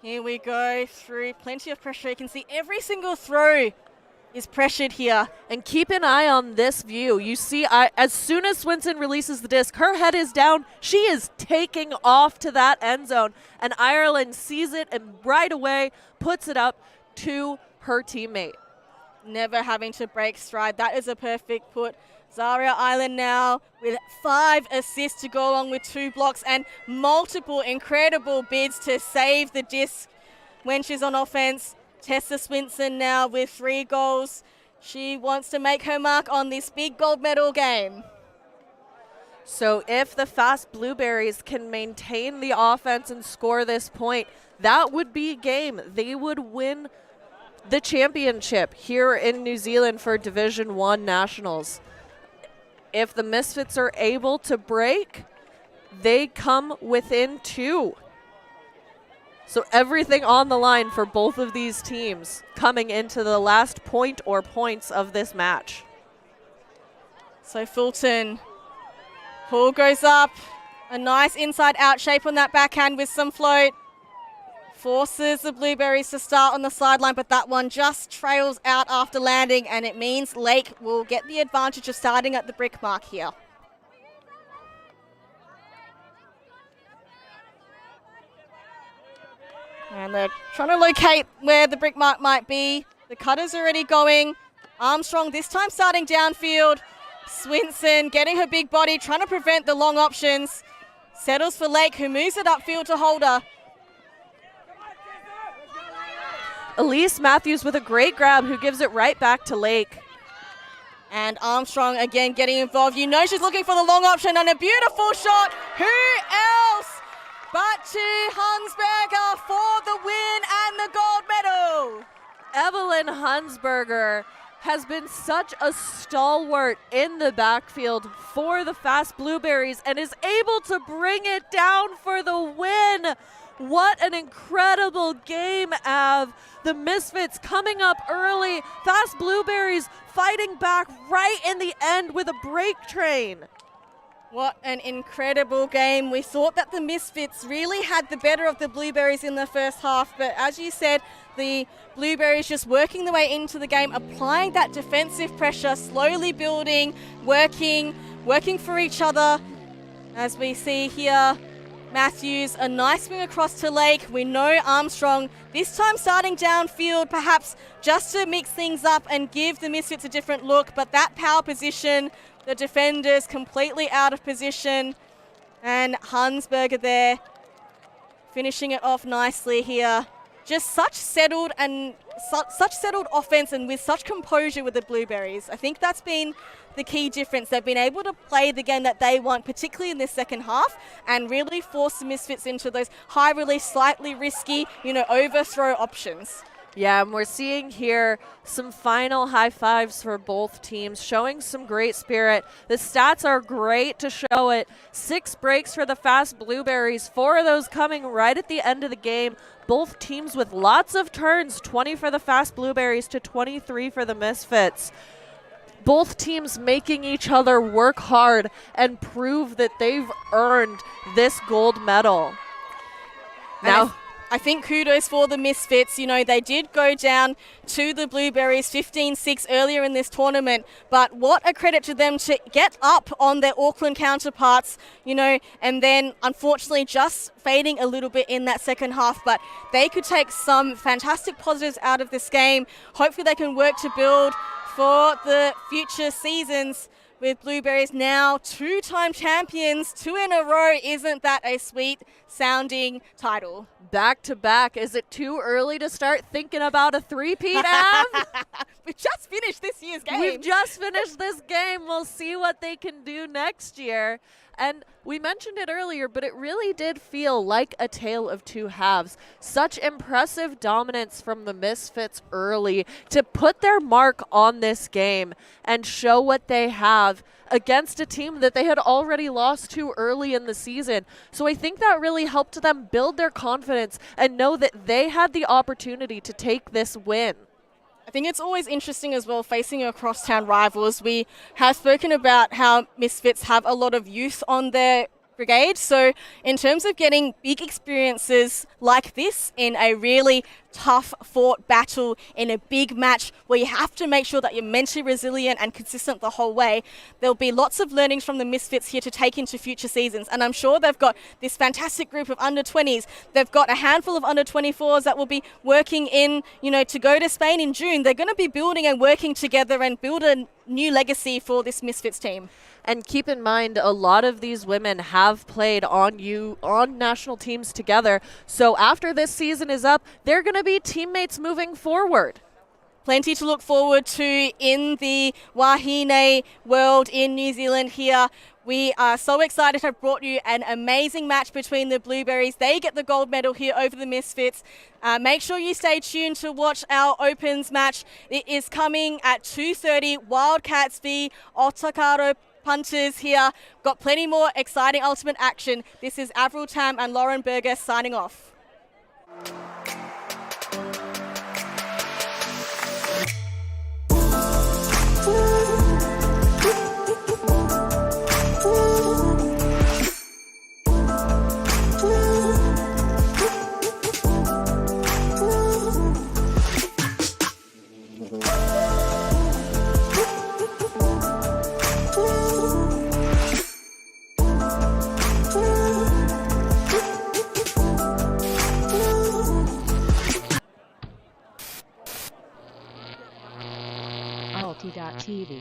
Here we go through plenty of pressure. You can see every single throw is pressured here. And keep an eye on this view. You see, as soon as Swinson releases the disc, her head is down. She is taking off to that end zone. And Ireland sees it and right away puts it up to her teammate. Never having to break stride. That is a perfect put. Zaria Ireland now with 5 assists to go along with 2 blocks and multiple incredible bids to save the disc when she's on offense. Tessa Swinson now with 3 goals. She wants to make her mark on this big gold medal game. So if the fast Blueberries can maintain the offense and score this point, that would be game. They would win the championship here in New Zealand for Division 1 Nationals. If the Misfits are able to break, they come within 2. So everything on the line for both of these teams coming into the last point or points of this match. So Fulton, pull goes up. A nice inside out shape on that backhand with some float. Forces the Blueberries to start on the sideline, but that one just trails out after landing, and it means Lake will get the advantage of starting at the brick mark here. And they're trying to locate where the brick mark might be. The cutter's already going. Armstrong this time starting downfield. Swinson getting her big body, trying to prevent the long options. Settles for Lake, who moves it upfield to Holder. Elise Matthews with a great grab who gives it right back to Lake. And Armstrong again getting involved. You know she's looking for the long option and a beautiful shot. Who else but to Hansberger for the win and the gold medal? Evelyn Hansberger has been such a stalwart in the backfield for the fast Blueberries and is able to bring it down for the win. What an incredible game, Av. The Misfits coming up early. Fast Blueberries fighting back right in the end with a break train. What an incredible game. We thought that the Misfits really had the better of the Blueberries in the first half, but as you said, the Blueberries just working their way into the game, applying that defensive pressure, slowly building, working for each other. As we see here, Matthews, a nice swing across to Lake. We know Armstrong, this time starting downfield, perhaps just to mix things up and give the Misfits a different look, but that power position, the defenders completely out of position. And Hansberger there, finishing it off nicely here. just such settled and such settled offense and with such composure with the Blueberries. I think that's been the key difference. They've been able to play the game that they want, particularly in this second half, and really force the Misfits into those high release, slightly risky, overthrow options. Yeah, and we're seeing here some final high fives for both teams, showing some great spirit. The stats are great to show it. 6 breaks for the fast Blueberries, 4 of those coming right at the end of the game. Both teams with lots of turns, 20 for the fast Blueberries to 23 for the Misfits. Both teams making each other work hard and prove that they've earned this gold medal. Now, I think kudos for the Misfits. They did go down to the Blueberries 15-6 earlier in this tournament, but what a credit to them to get up on their Auckland counterparts, and then unfortunately just fading a little bit in that second half, but they could take some fantastic positives out of this game. Hopefully they can work to build for the future seasons with Blueberries now 2-time champions, 2 in a row. Isn't that a sweet sounding title? Back to back. Is it too early to start thinking about a three-peat, Av? We just finished this year's game. We've just finished this game. We'll see what they can do next year. And we mentioned it earlier, but it really did feel like a tale of two halves. Such impressive dominance from the Misfits early to put their mark on this game and show what they have against a team that they had already lost to early in the season. So I think that really helped them build their confidence and know that they had the opportunity to take this win. I think it's always interesting as well facing your crosstown rivals. We have spoken about how Misfits have a lot of youth on their brigade. So in terms of getting big experiences like this in a really tough fought battle in a big match where you have to make sure that you're mentally resilient and consistent the whole way, there'll be lots of learnings from the Misfits here to take into future seasons. And I'm sure they've got this fantastic group of under 20s. They've got a handful of under 24s that will be working in, to go to Spain in June. They're going to be building and working together and build a new legacy for this Misfits team. And keep in mind, a lot of these women have played on national teams together. So after this season is up, they're going to be teammates moving forward. Plenty to look forward to in the Wahine world in New Zealand here. We are so excited to have brought you an amazing match between the Blueberries. They get the gold medal here over the Misfits. Make sure you stay tuned to watch our Opens match. It is coming at 2:30, Wildcats v Otakaro Punters here. Got plenty more exciting ultimate action. This is Avril Tam and Lauren Berger signing off. ULTI.TV.